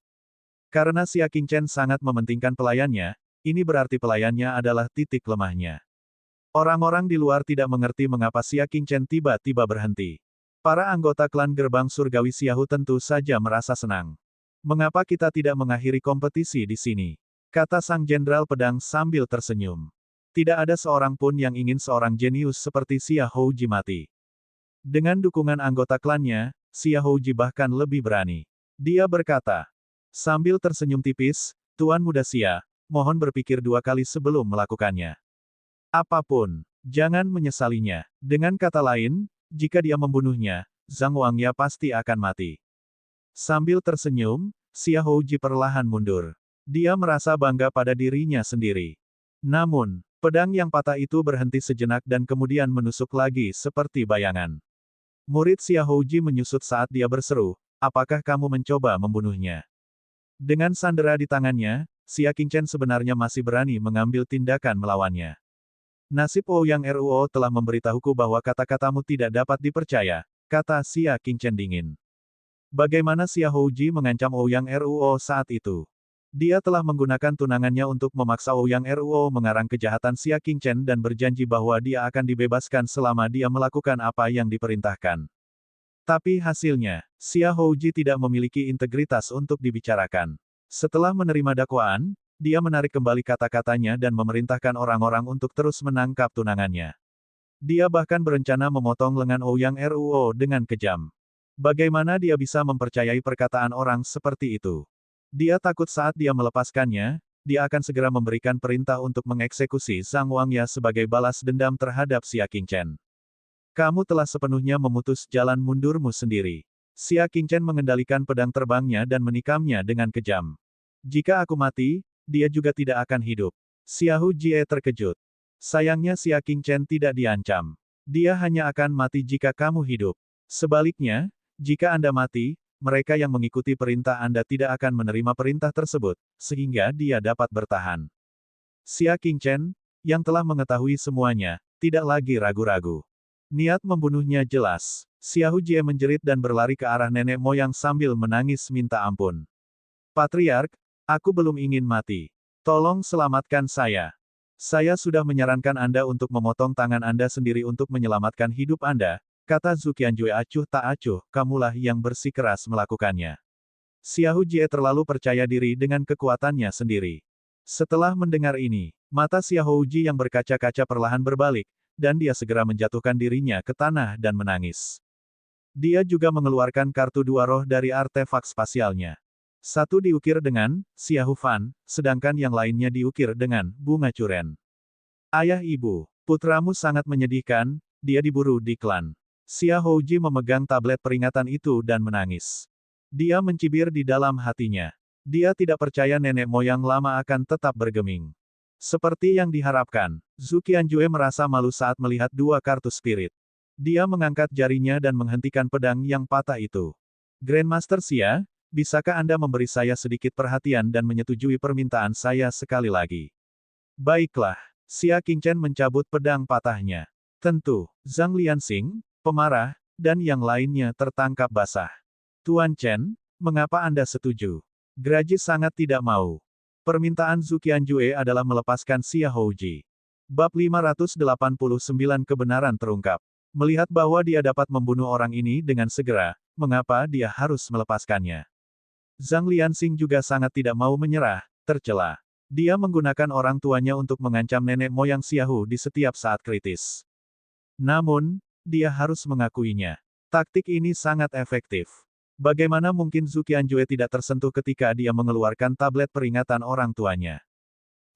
[SPEAKER 1] Karena Xia Qingchen sangat mementingkan pelayannya, ini berarti pelayannya adalah titik lemahnya. Orang-orang di luar tidak mengerti mengapa Xia Qingchen tiba-tiba berhenti. Para anggota klan gerbang surgawi Xiahou tentu saja merasa senang. Mengapa kita tidak mengakhiri kompetisi di sini? Kata sang jenderal pedang sambil tersenyum. Tidak ada seorang pun yang ingin seorang jenius seperti Xiahou Jie mati. Dengan dukungan anggota klannya, Xiahou Jie bahkan lebih berani. Dia berkata, sambil tersenyum tipis, Tuan Muda Xia, mohon berpikir 2 kali sebelum melakukannya. Apapun, jangan menyesalinya. Dengan kata lain, jika dia membunuhnya, Zhang Wangya pasti akan mati. Sambil tersenyum, Xiahou Jie perlahan mundur. Dia merasa bangga pada dirinya sendiri. Namun, pedang yang patah itu berhenti sejenak dan kemudian menusuk lagi seperti bayangan. Murid Xiahou Jie menyusut saat dia berseru, apakah kamu mencoba membunuhnya? Dengan sandera di tangannya, Xia Qingchen sebenarnya masih berani mengambil tindakan melawannya. Nasib Ouyang Ruo telah memberitahuku bahwa kata-katamu tidak dapat dipercaya, kata Xia Qingchen dingin. Bagaimana Xiahou Jie mengancam Ouyang Ruo saat itu? Dia telah menggunakan tunangannya untuk memaksa Ouyang Ruo mengarang kejahatan Xia Qingchen dan berjanji bahwa dia akan dibebaskan selama dia melakukan apa yang diperintahkan. Tapi hasilnya, Xiahou Jie tidak memiliki integritas untuk dibicarakan. Setelah menerima dakwaan, dia menarik kembali kata-katanya dan memerintahkan orang-orang untuk terus menangkap tunangannya. Dia bahkan berencana memotong lengan Ouyang Ruo dengan kejam. Bagaimana dia bisa mempercayai perkataan orang seperti itu? Dia takut saat dia melepaskannya, dia akan segera memberikan perintah untuk mengeksekusi Zhang Wangya sebagai balas dendam terhadap Xia Qingchen. Kamu telah sepenuhnya memutus jalan mundurmu sendiri. Xia Qingchen mengendalikan pedang terbangnya dan menikamnya dengan kejam. Jika aku mati, dia juga tidak akan hidup. Xiahou Jie terkejut. Sayangnya Xia Qingchen tidak diancam. Dia hanya akan mati jika kamu hidup. Sebaliknya, jika Anda mati, mereka yang mengikuti perintah Anda tidak akan menerima perintah tersebut, sehingga dia dapat bertahan. Xia Qingchen, yang telah mengetahui semuanya, tidak lagi ragu-ragu. Niat membunuhnya jelas. Xiahou Jie menjerit dan berlari ke arah nenek moyang sambil menangis minta ampun. Patriark, aku belum ingin mati. Tolong selamatkan saya. Saya sudah menyarankan Anda untuk memotong tangan Anda sendiri untuk menyelamatkan hidup Anda, kata Zhu Qianjue acuh tak acuh, kamulah yang bersikeras melakukannya. Xiahou Jie terlalu percaya diri dengan kekuatannya sendiri. Setelah mendengar ini, mata Xiahou Jie yang berkaca-kaca perlahan berbalik, dan dia segera menjatuhkan dirinya ke tanah dan menangis. Dia juga mengeluarkan kartu 2 roh dari artefak spasialnya. Satu diukir dengan Xiahou Fan, sedangkan yang lainnya diukir dengan bunga curen. Ayah ibu, putramu sangat menyedihkan, dia diburu di klan. Xiahou Jie memegang tablet peringatan itu dan menangis. Dia mencibir di dalam hatinya. Dia tidak percaya nenek moyang lama akan tetap bergeming. Seperti yang diharapkan, Zhu Qianjue merasa malu saat melihat 2 kartu spirit. Dia mengangkat jarinya dan menghentikan pedang yang patah itu. Grandmaster Xia, bisakah Anda memberi saya sedikit perhatian dan menyetujui permintaan saya sekali lagi? Baiklah. Xia Qingchen mencabut pedang patahnya. Tentu, Zhang Lianxing, pemarah, dan yang lainnya tertangkap basah. Tuan Chen, mengapa Anda setuju? Graji sangat tidak mau. Permintaan Zhu Qianjue adalah melepaskan Xia Houji. Bab 589 kebenaran terungkap. Melihat bahwa dia dapat membunuh orang ini dengan segera, mengapa dia harus melepaskannya? Zhang Lianxing juga sangat tidak mau menyerah, tercela. Dia menggunakan orang tuanya untuk mengancam nenek moyang Xiaohu di setiap saat kritis. Namun, dia harus mengakuinya. Taktik ini sangat efektif. Bagaimana mungkin Zhu Qianjue tidak tersentuh ketika dia mengeluarkan tablet peringatan orang tuanya?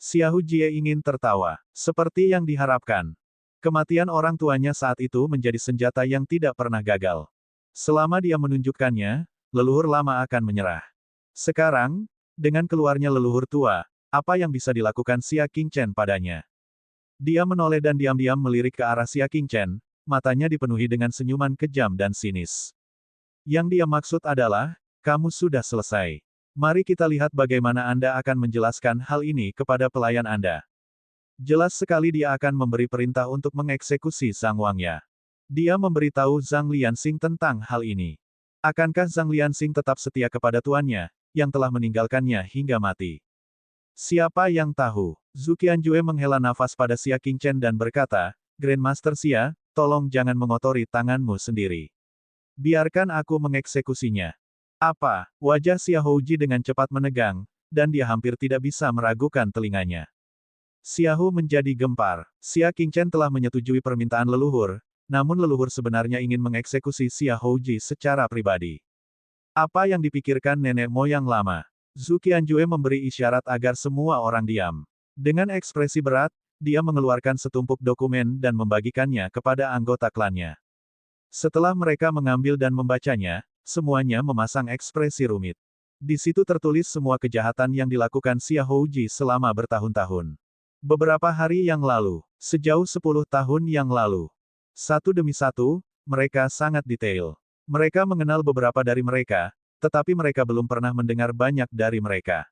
[SPEAKER 1] Xiaohu Jie ingin tertawa. Seperti yang diharapkan. Kematian orang tuanya saat itu menjadi senjata yang tidak pernah gagal. Selama dia menunjukkannya, leluhur lama akan menyerah. Sekarang, dengan keluarnya leluhur tua, apa yang bisa dilakukan Xia Qingchen padanya? Dia menoleh dan diam-diam melirik ke arah Xia Qingchen, matanya dipenuhi dengan senyuman kejam dan sinis. Yang dia maksud adalah, kamu sudah selesai. Mari kita lihat bagaimana Anda akan menjelaskan hal ini kepada pelayan Anda. Jelas sekali dia akan memberi perintah untuk mengeksekusi Zhang Wangya. Dia memberitahu Zhang Lianxing tentang hal ini. Akankah Zhang Lianxing tetap setia kepada tuannya, yang telah meninggalkannya hingga mati? Siapa yang tahu? Zhu Qianjue menghela nafas pada Xia Qingchen dan berkata, Grandmaster Xia, tolong jangan mengotori tanganmu sendiri. Biarkan aku mengeksekusinya. Apa? Wajah Xia Houji dengan cepat menegang, dan dia hampir tidak bisa meragukan telinganya. Xiaohu menjadi gempar. Xia Qingchen telah menyetujui permintaan leluhur, namun leluhur sebenarnya ingin mengeksekusi Xia Houji secara pribadi. Apa yang dipikirkan nenek moyang lama? Zhu Qianjue memberi isyarat agar semua orang diam. Dengan ekspresi berat, dia mengeluarkan setumpuk dokumen dan membagikannya kepada anggota klannya. Setelah mereka mengambil dan membacanya, semuanya memasang ekspresi rumit. Di situ tertulis semua kejahatan yang dilakukan Xia Houji selama bertahun-tahun. Beberapa hari yang lalu, sejauh 10 tahun yang lalu. Satu demi satu, mereka sangat detail. Mereka mengenal beberapa dari mereka, tetapi mereka belum pernah mendengar banyak dari mereka.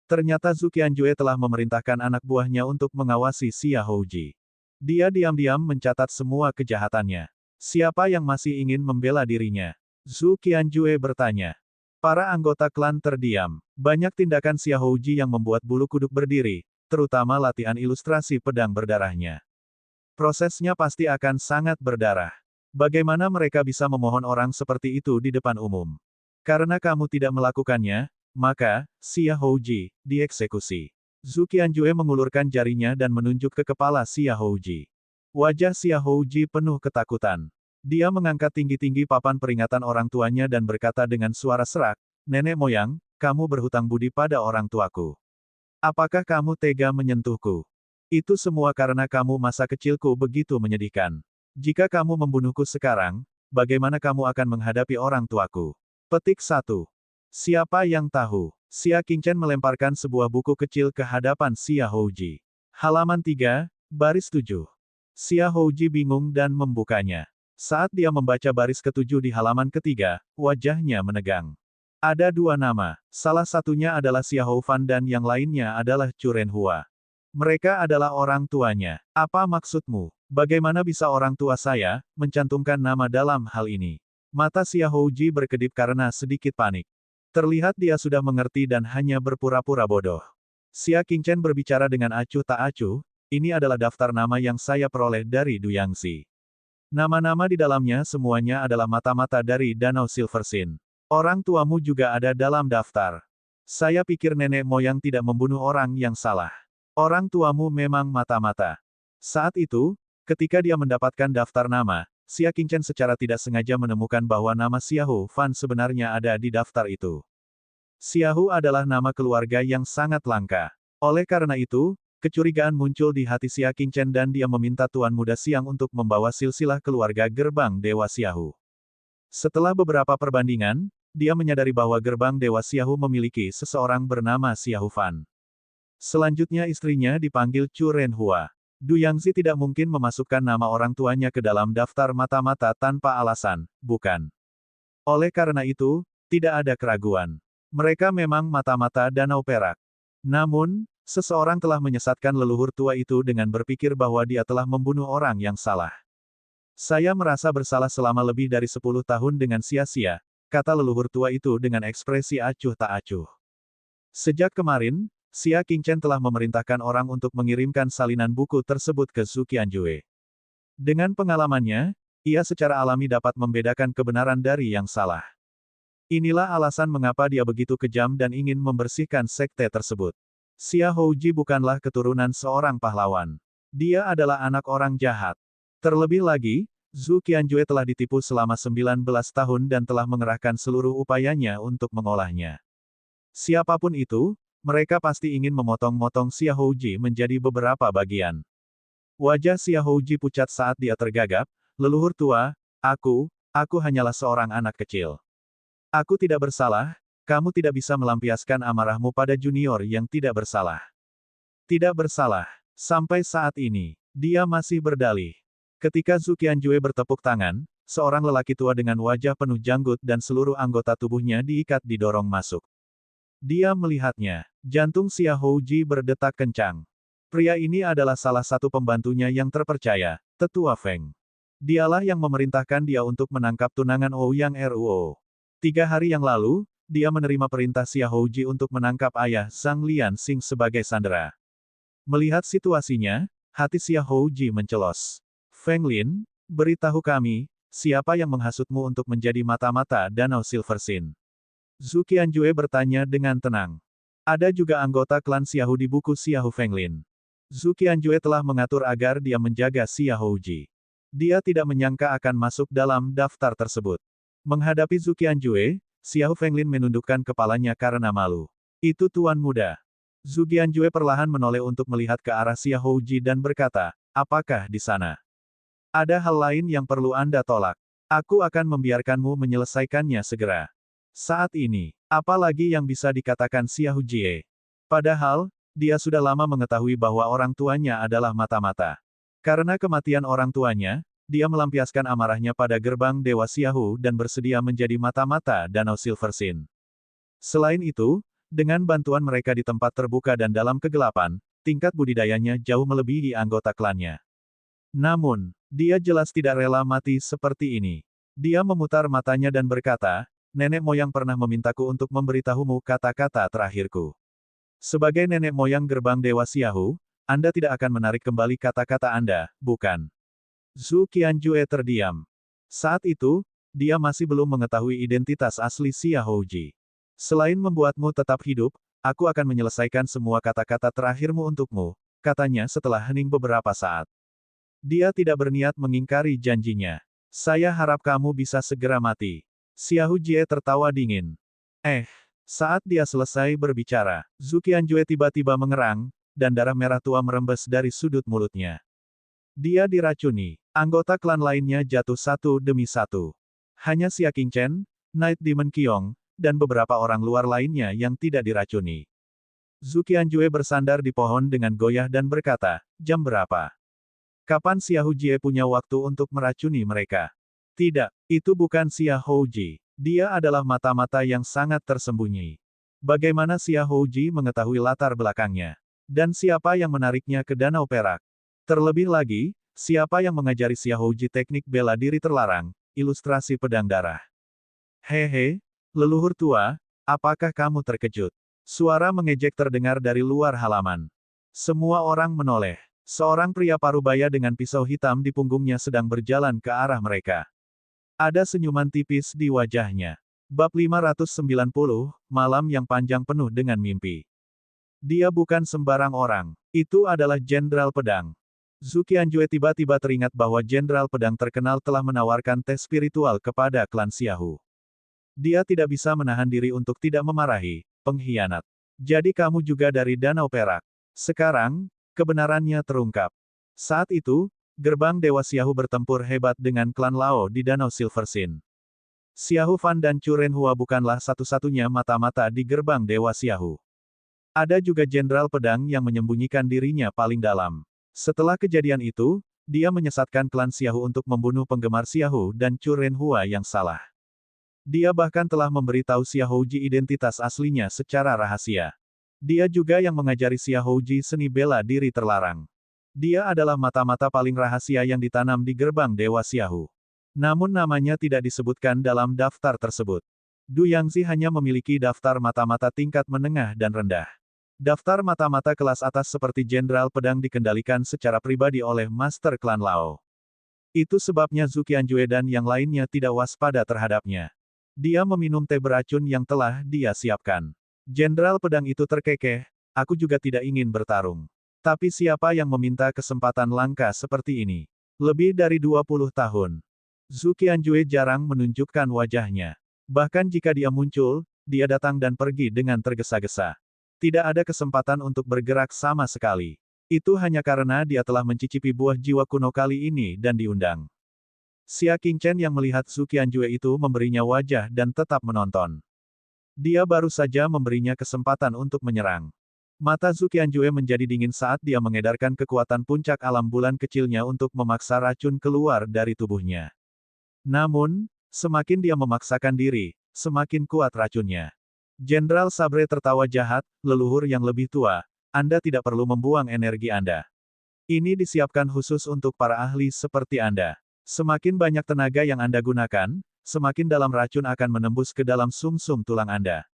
[SPEAKER 1] Ternyata Zhu Qianjue telah memerintahkan anak buahnya untuk mengawasi Xia Houji. Dia diam-diam mencatat semua kejahatannya. Siapa yang masih ingin membela dirinya? Zhu Qianjue bertanya. Para anggota klan terdiam. Banyak tindakan Xia Houji yang membuat bulu kuduk berdiri, terutama latihan ilustrasi pedang berdarahnya. Prosesnya pasti akan sangat berdarah. Bagaimana mereka bisa memohon orang seperti itu di depan umum? Karena kamu tidak melakukannya, maka, Xia Houji, dieksekusi. Zhu Qianjue mengulurkan jarinya dan menunjuk ke kepala Xia Houji. Wajah Xia Houji penuh ketakutan. Dia mengangkat tinggi-tinggi papan peringatan orang tuanya dan berkata dengan suara serak, Nenek moyang, kamu berhutang budi pada orang tuaku. Apakah kamu tega menyentuhku? Itu semua karena kamu masa kecilku begitu menyedihkan. Jika kamu membunuhku sekarang, bagaimana kamu akan menghadapi orang tuaku? Petik 1. Siapa yang tahu? Xia Qingchen melemparkan sebuah buku kecil ke hadapan Xia Houji. Halaman 3, baris 7. Xia Houji bingung dan membukanya. Saat dia membaca baris ke-7 di halaman ketiga, wajahnya menegang. Ada dua nama, salah satunya adalah Xiahou Fan dan yang lainnya adalah Chu Renhua. Mereka adalah orang tuanya. Apa maksudmu? Bagaimana bisa orang tua saya mencantumkan nama dalam hal ini? Mata Xia Houji berkedip karena sedikit panik. Terlihat dia sudah mengerti dan hanya berpura-pura bodoh. Xia Qingchen berbicara dengan acuh tak acuh, ini adalah daftar nama yang saya peroleh dari Du Yangxi. Nama-nama di dalamnya semuanya adalah mata-mata dari Danau Silversin. Orang tuamu juga ada dalam daftar. Saya pikir nenek moyang tidak membunuh orang yang salah. Orang tuamu memang mata-mata. Saat itu, ketika dia mendapatkan daftar nama, Xia Qingchen secara tidak sengaja menemukan bahwa nama Xiahou Fan sebenarnya ada di daftar itu. Xiahou adalah nama keluarga yang sangat langka. Oleh karena itu, kecurigaan muncul di hati Xia Qingchen dan dia meminta Tuan Muda Siang untuk membawa silsilah keluarga gerbang Dewa Xiahou. Setelah beberapa perbandingan, dia menyadari bahwa gerbang Dewa Xiahou memiliki seseorang bernama Xiahou Fan. Selanjutnya istrinya dipanggil Chu Renhua. Du Yangxi tidak mungkin memasukkan nama orang tuanya ke dalam daftar mata-mata tanpa alasan, bukan? Oleh karena itu, tidak ada keraguan. Mereka memang mata-mata Danau Perak. Namun, Seseorang telah menyesatkan leluhur tua itu dengan berpikir bahwa dia telah membunuh orang yang salah. Saya merasa bersalah selama lebih dari 10 tahun dengan sia-sia, kata leluhur tua itu dengan ekspresi acuh tak acuh. Sejak kemarin, Xia Qingchen telah memerintahkan orang untuk mengirimkan salinan buku tersebut ke Zhu Qianjue. Dengan pengalamannya, ia secara alami dapat membedakan kebenaran dari yang salah. Inilah alasan mengapa dia begitu kejam dan ingin membersihkan sekte tersebut. Xia Houji bukanlah keturunan seorang pahlawan. Dia adalah anak orang jahat. Terlebih lagi, Zhu Qianjue telah ditipu selama 19 tahun dan telah mengerahkan seluruh upayanya untuk mengolahnya. Siapapun itu, mereka pasti ingin memotong-motong Xia Houji menjadi beberapa bagian. Wajah Xia Houji pucat saat dia tergagap, leluhur tua, aku hanyalah seorang anak kecil. Aku tidak bersalah, kamu tidak bisa melampiaskan amarahmu pada junior yang tidak bersalah. Tidak bersalah. Sampai saat ini, dia masih berdalih. Ketika Zhu Qianjue bertepuk tangan, seorang lelaki tua dengan wajah penuh janggut dan seluruh anggota tubuhnya diikat didorong masuk. Dia melihatnya. Jantung Xia Houji berdetak kencang. Pria ini adalah salah satu pembantunya yang terpercaya, Tetua Feng. Dialah yang memerintahkan dia untuk menangkap tunangan Ouyang Ruo. 3 hari yang lalu, dia menerima perintah Xia Houji untuk menangkap ayah Zhang Lianxing sebagai sandera. Melihat situasinya, hati Xia Houji mencelos. Feng Lin, beritahu kami, siapa yang menghasutmu untuk menjadi mata-mata Danau Silver Sin? Zhu Qianjue bertanya dengan tenang. Ada juga anggota klan Xiahu di buku Xiahu Feng Lin. Zhu Qianjue telah mengatur agar dia menjaga Xia Houji. Dia tidak menyangka akan masuk dalam daftar tersebut. Menghadapi Zhu Qianjue, Xiahu Feng Lin menundukkan kepalanya karena malu. Itu tuan muda. Zhu Qianjue perlahan menoleh untuk melihat ke arah Xia Houji dan berkata, apakah di sana? Ada hal lain yang perlu Anda tolak. Aku akan membiarkanmu menyelesaikannya segera. Saat ini, apa lagi yang bisa dikatakan Xia Houji? Padahal, dia sudah lama mengetahui bahwa orang tuanya adalah mata-mata. Karena kematian orang tuanya, dia melampiaskan amarahnya pada gerbang Dewa Xiahu dan bersedia menjadi mata-mata Danau Silver Sin. Selain itu, dengan bantuan mereka di tempat terbuka dan dalam kegelapan, tingkat budidayanya jauh melebihi anggota klannya. Namun, dia jelas tidak rela mati seperti ini. Dia memutar matanya dan berkata, nenek moyang pernah memintaku untuk memberitahumu kata-kata terakhirku. Sebagai nenek moyang gerbang Dewa Xiahu, Anda tidak akan menarik kembali kata-kata Anda, bukan? Zhu Qianjue terdiam. Saat itu, dia masih belum mengetahui identitas asli Xia Houji. Selain membuatmu tetap hidup, aku akan menyelesaikan semua kata-kata terakhirmu untukmu, katanya setelah hening beberapa saat. Dia tidak berniat mengingkari janjinya. Saya harap kamu bisa segera mati. Xia Houji tertawa dingin. Saat dia selesai berbicara, Zhu Qianjue tiba-tiba mengerang, dan darah merah tua merembes dari sudut mulutnya. Dia diracuni. Anggota klan lainnya jatuh satu demi satu. Hanya Xia Qingchen, Night Demon Qiong, dan beberapa orang luar lainnya yang tidak diracuni. Zhu Qianjue bersandar di pohon dengan goyah dan berkata, jam berapa? Kapan Xia Houji punya waktu untuk meracuni mereka? Tidak, itu bukan Xia Houji. Dia adalah mata-mata yang sangat tersembunyi. Bagaimana Xia Houji mengetahui latar belakangnya? Dan siapa yang menariknya ke Danau Perak? Terlebih lagi, siapa yang mengajari Xia Houji teknik bela diri terlarang, ilustrasi pedang darah? Hehe, leluhur tua, apakah kamu terkejut? Suara mengejek terdengar dari luar halaman. Semua orang menoleh. Seorang pria parubaya dengan pisau hitam di punggungnya sedang berjalan ke arah mereka. Ada senyuman tipis di wajahnya. Bab 590, Malam yang Panjang Penuh dengan Mimpi. Dia bukan sembarang orang. Itu adalah Jenderal Pedang. Zhu Qianjue tiba-tiba teringat bahwa Jenderal Pedang terkenal telah menawarkan tes spiritual kepada klan Xiahu. Dia tidak bisa menahan diri untuk tidak memarahi, pengkhianat. Jadi kamu juga dari Danau Perak. Sekarang, kebenarannya terungkap. Saat itu, gerbang Dewa Xiahu bertempur hebat dengan klan Lao di Danau Silver Sin. Xiahu Fan dan Chu Renhua bukanlah satu-satunya mata-mata di gerbang Dewa Xiahu. Ada juga Jenderal Pedang yang menyembunyikan dirinya paling dalam. Setelah kejadian itu, dia menyesatkan klan Xiahu untuk membunuh penggemar Xiahu dan Chu Renhua yang salah. Dia bahkan telah memberitahu Xia Houji identitas aslinya secara rahasia. Dia juga yang mengajari Xia Houji seni bela diri terlarang. Dia adalah mata-mata paling rahasia yang ditanam di gerbang Dewa Xiahu. Namun namanya tidak disebutkan dalam daftar tersebut. Du Yangzi hanya memiliki daftar mata-mata tingkat menengah dan rendah. Daftar mata-mata kelas atas seperti Jenderal Pedang dikendalikan secara pribadi oleh Master Klan Lao. Itu sebabnya Zhu Qianjue dan yang lainnya tidak waspada terhadapnya. Dia meminum teh beracun yang telah dia siapkan. Jenderal Pedang itu terkekeh, aku juga tidak ingin bertarung. Tapi siapa yang meminta kesempatan langka seperti ini? Lebih dari 20 tahun. Zhu Qianjue jarang menunjukkan wajahnya. Bahkan jika dia muncul, dia datang dan pergi dengan tergesa-gesa. Tidak ada kesempatan untuk bergerak sama sekali. Itu hanya karena dia telah mencicipi buah jiwa kuno kali ini dan diundang. Xia Qingchen yang melihat Zhu Qianjue itu memberinya wajah dan tetap menonton. Dia baru saja memberinya kesempatan untuk menyerang. Mata Zhu Qianjue menjadi dingin saat dia mengedarkan kekuatan puncak alam bulan kecilnya untuk memaksa racun keluar dari tubuhnya. Namun, semakin dia memaksakan diri, semakin kuat racunnya. Jenderal Sabre tertawa jahat, leluhur yang lebih tua, Anda tidak perlu membuang energi Anda. Ini disiapkan khusus untuk para ahli seperti Anda. Semakin banyak tenaga yang Anda gunakan, semakin dalam racun akan menembus ke dalam sumsum tulang Anda.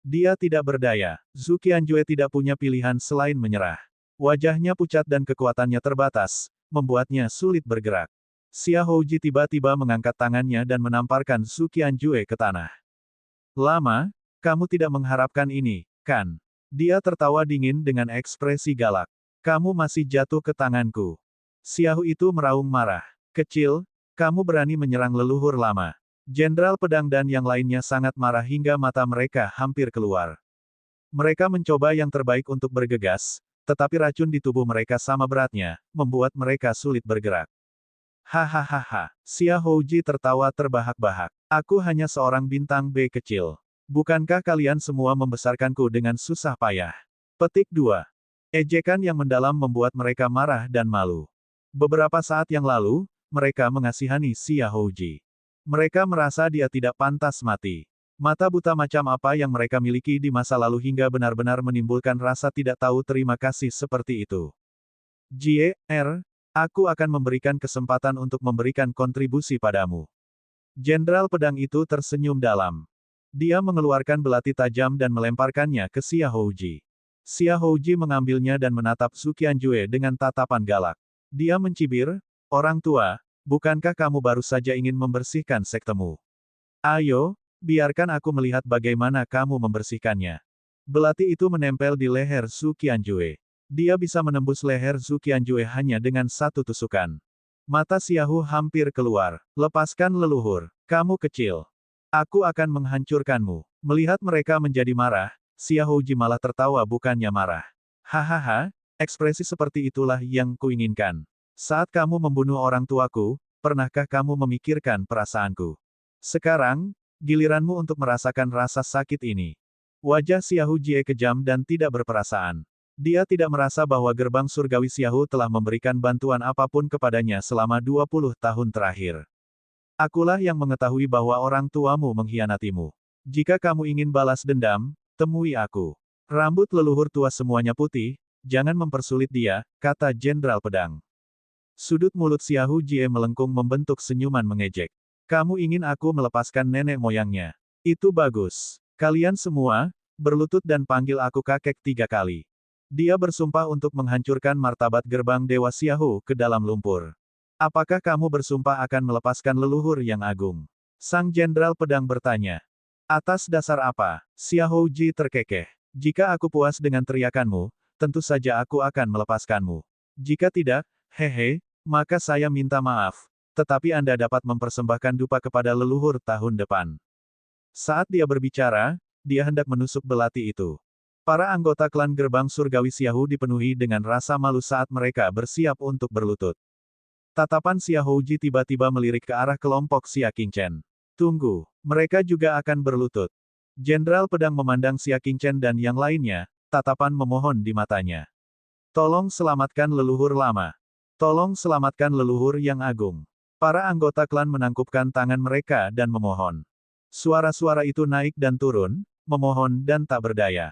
[SPEAKER 1] Dia tidak berdaya. Zhu Qianjue tidak punya pilihan selain menyerah. Wajahnya pucat dan kekuatannya terbatas, membuatnya sulit bergerak. Xia Houji tiba-tiba mengangkat tangannya dan menamparkan Zhu Qianjue ke tanah. Lama, kamu tidak mengharapkan ini, kan? Dia tertawa dingin dengan ekspresi galak. Kamu masih jatuh ke tanganku. Xiahu itu meraung marah. Kecil, kamu berani menyerang leluhur lama. Jenderal Pedang dan yang lainnya sangat marah hingga mata mereka hampir keluar. Mereka mencoba yang terbaik untuk bergegas, tetapi racun di tubuh mereka sama beratnya, membuat mereka sulit bergerak. Hahaha, Xia Houji tertawa terbahak-bahak. Aku hanya seorang bintang B kecil. Bukankah kalian semua membesarkanku dengan susah payah? Petik 2. Ejekan yang mendalam membuat mereka marah dan malu. Beberapa saat yang lalu, mereka mengasihani Xia Houji. Mereka merasa dia tidak pantas mati. Mata buta macam apa yang mereka miliki di masa lalu hingga benar-benar menimbulkan rasa tidak tahu terima kasih seperti itu. Aku akan memberikan kesempatan untuk memberikan kontribusi padamu. Jenderal Pedang itu tersenyum dalam. Dia mengeluarkan belati tajam dan melemparkannya ke Xia Houji. Xia Houji mengambilnya dan menatap Zhu Qianjue dengan tatapan galak. Dia mencibir, orang tua, bukankah kamu baru saja ingin membersihkan sektemu? Ayo, biarkan aku melihat bagaimana kamu membersihkannya. Belati itu menempel di leher Zhu Qianjue. Dia bisa menembus leher Zhu Qianjue hanya dengan satu tusukan. Mata Xiahu hampir keluar. Lepaskan leluhur. Kamu kecil. Aku akan menghancurkanmu. Melihat mereka menjadi marah, Xia Houji malah tertawa bukannya marah. Hahaha, ekspresi seperti itulah yang kuinginkan. Saat kamu membunuh orang tuaku, pernahkah kamu memikirkan perasaanku? Sekarang, giliranmu untuk merasakan rasa sakit ini. Wajah Xia Houji kejam dan tidak berperasaan. Dia tidak merasa bahwa gerbang surgawi Xiahu telah memberikan bantuan apapun kepadanya selama 20 tahun terakhir. Akulah yang mengetahui bahwa orang tuamu mengkhianatimu. Jika kamu ingin balas dendam, temui aku. Rambut leluhur tua semuanya putih, jangan mempersulit dia, kata Jenderal Pedang. Sudut mulut Xiahu Jie melengkung membentuk senyuman mengejek. Kamu ingin aku melepaskan nenek moyangnya. Itu bagus. Kalian semua, berlutut dan panggil aku kakek 3 kali. Dia bersumpah untuk menghancurkan martabat gerbang Dewa Xiahu ke dalam lumpur. Apakah kamu bersumpah akan melepaskan leluhur yang agung? Sang Jenderal Pedang bertanya. Atas dasar apa? Xia Houji terkekeh. Jika aku puas dengan teriakanmu, tentu saja aku akan melepaskanmu. Jika tidak, maka saya minta maaf. Tetapi Anda dapat mempersembahkan dupa kepada leluhur tahun depan. Saat dia berbicara, dia hendak menusuk belati itu. Para anggota klan gerbang surgawi Xiahu dipenuhi dengan rasa malu saat mereka bersiap untuk berlutut. Tatapan Xia Houji tiba-tiba melirik ke arah kelompok Xia Qingchen. Tunggu, mereka juga akan berlutut. Jenderal Pedang memandang Xia Qingchen dan yang lainnya, tatapan memohon di matanya. Tolong selamatkan leluhur lama. Tolong selamatkan leluhur yang agung. Para anggota klan menangkupkan tangan mereka dan memohon. Suara-suara itu naik dan turun, memohon dan tak berdaya.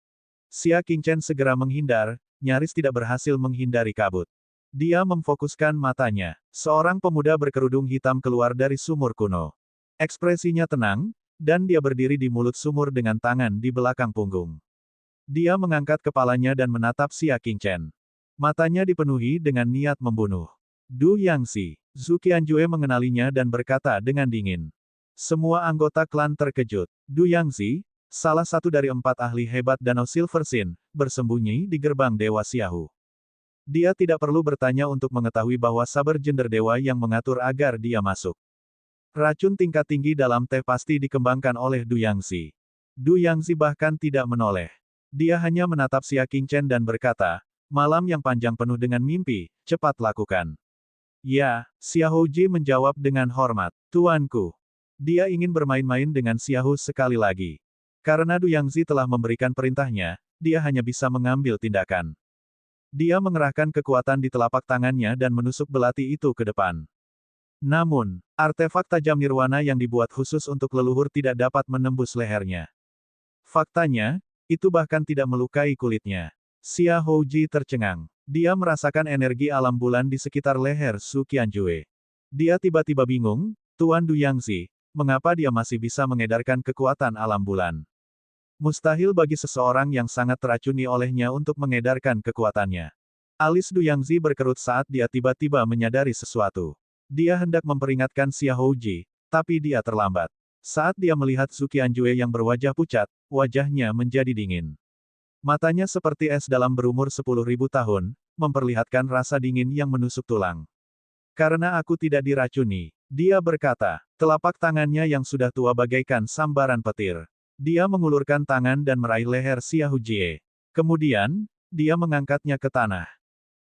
[SPEAKER 1] Xia Qingchen segera menghindar, nyaris tidak berhasil menghindari kabut. Dia memfokuskan matanya. Seorang pemuda berkerudung hitam keluar dari sumur kuno. Ekspresinya tenang, dan dia berdiri di mulut sumur dengan tangan di belakang punggung. Dia mengangkat kepalanya dan menatap Xia Qingchen. Matanya dipenuhi dengan niat membunuh. Du Yangxi. Zhu Qianjue mengenalinya dan berkata dengan dingin. Semua anggota klan terkejut. Du Yangxi, salah satu dari 4 ahli hebat Danau Silver Sin, bersembunyi di gerbang Dewa Xiahu. Dia tidak perlu bertanya untuk mengetahui bahwa saber jender dewa yang mengatur agar dia masuk. Racun tingkat tinggi dalam teh pasti dikembangkan oleh Du Yangxi. Du Yangxi bahkan tidak menoleh. Dia hanya menatap Xia Qingchen dan berkata, malam yang panjang penuh dengan mimpi, cepat lakukan. Ya, Xiahou Ji menjawab dengan hormat. Tuanku. Dia ingin bermain-main dengan Xiahou sekali lagi. Karena Du Yangxi telah memberikan perintahnya, dia hanya bisa mengambil tindakan. Dia mengerahkan kekuatan di telapak tangannya dan menusuk belati itu ke depan. Namun, artefak tajam nirwana yang dibuat khusus untuk leluhur tidak dapat menembus lehernya. Faktanya, itu bahkan tidak melukai kulitnya. Xiahou Ji tercengang. Dia merasakan energi alam bulan di sekitar leher Zhu Qianjue. Dia tiba-tiba bingung, Tuan Du Yangxi, mengapa dia masih bisa mengedarkan kekuatan alam bulan? Mustahil bagi seseorang yang sangat teracuni olehnya untuk mengedarkan kekuatannya. Alis Du Yangxi berkerut saat dia tiba-tiba menyadari sesuatu. Dia hendak memperingatkan Xiahou Ji, tapi dia terlambat. Saat dia melihat Zhu Qianjue yang berwajah pucat, wajahnya menjadi dingin. Matanya seperti es dalam berumur 10.000 tahun, memperlihatkan rasa dingin yang menusuk tulang. Karena aku tidak diracuni, dia berkata, telapak tangannya yang sudah tua bagaikan sambaran petir. Dia mengulurkan tangan dan meraih leher Xiahou Jie. Kemudian, dia mengangkatnya ke tanah.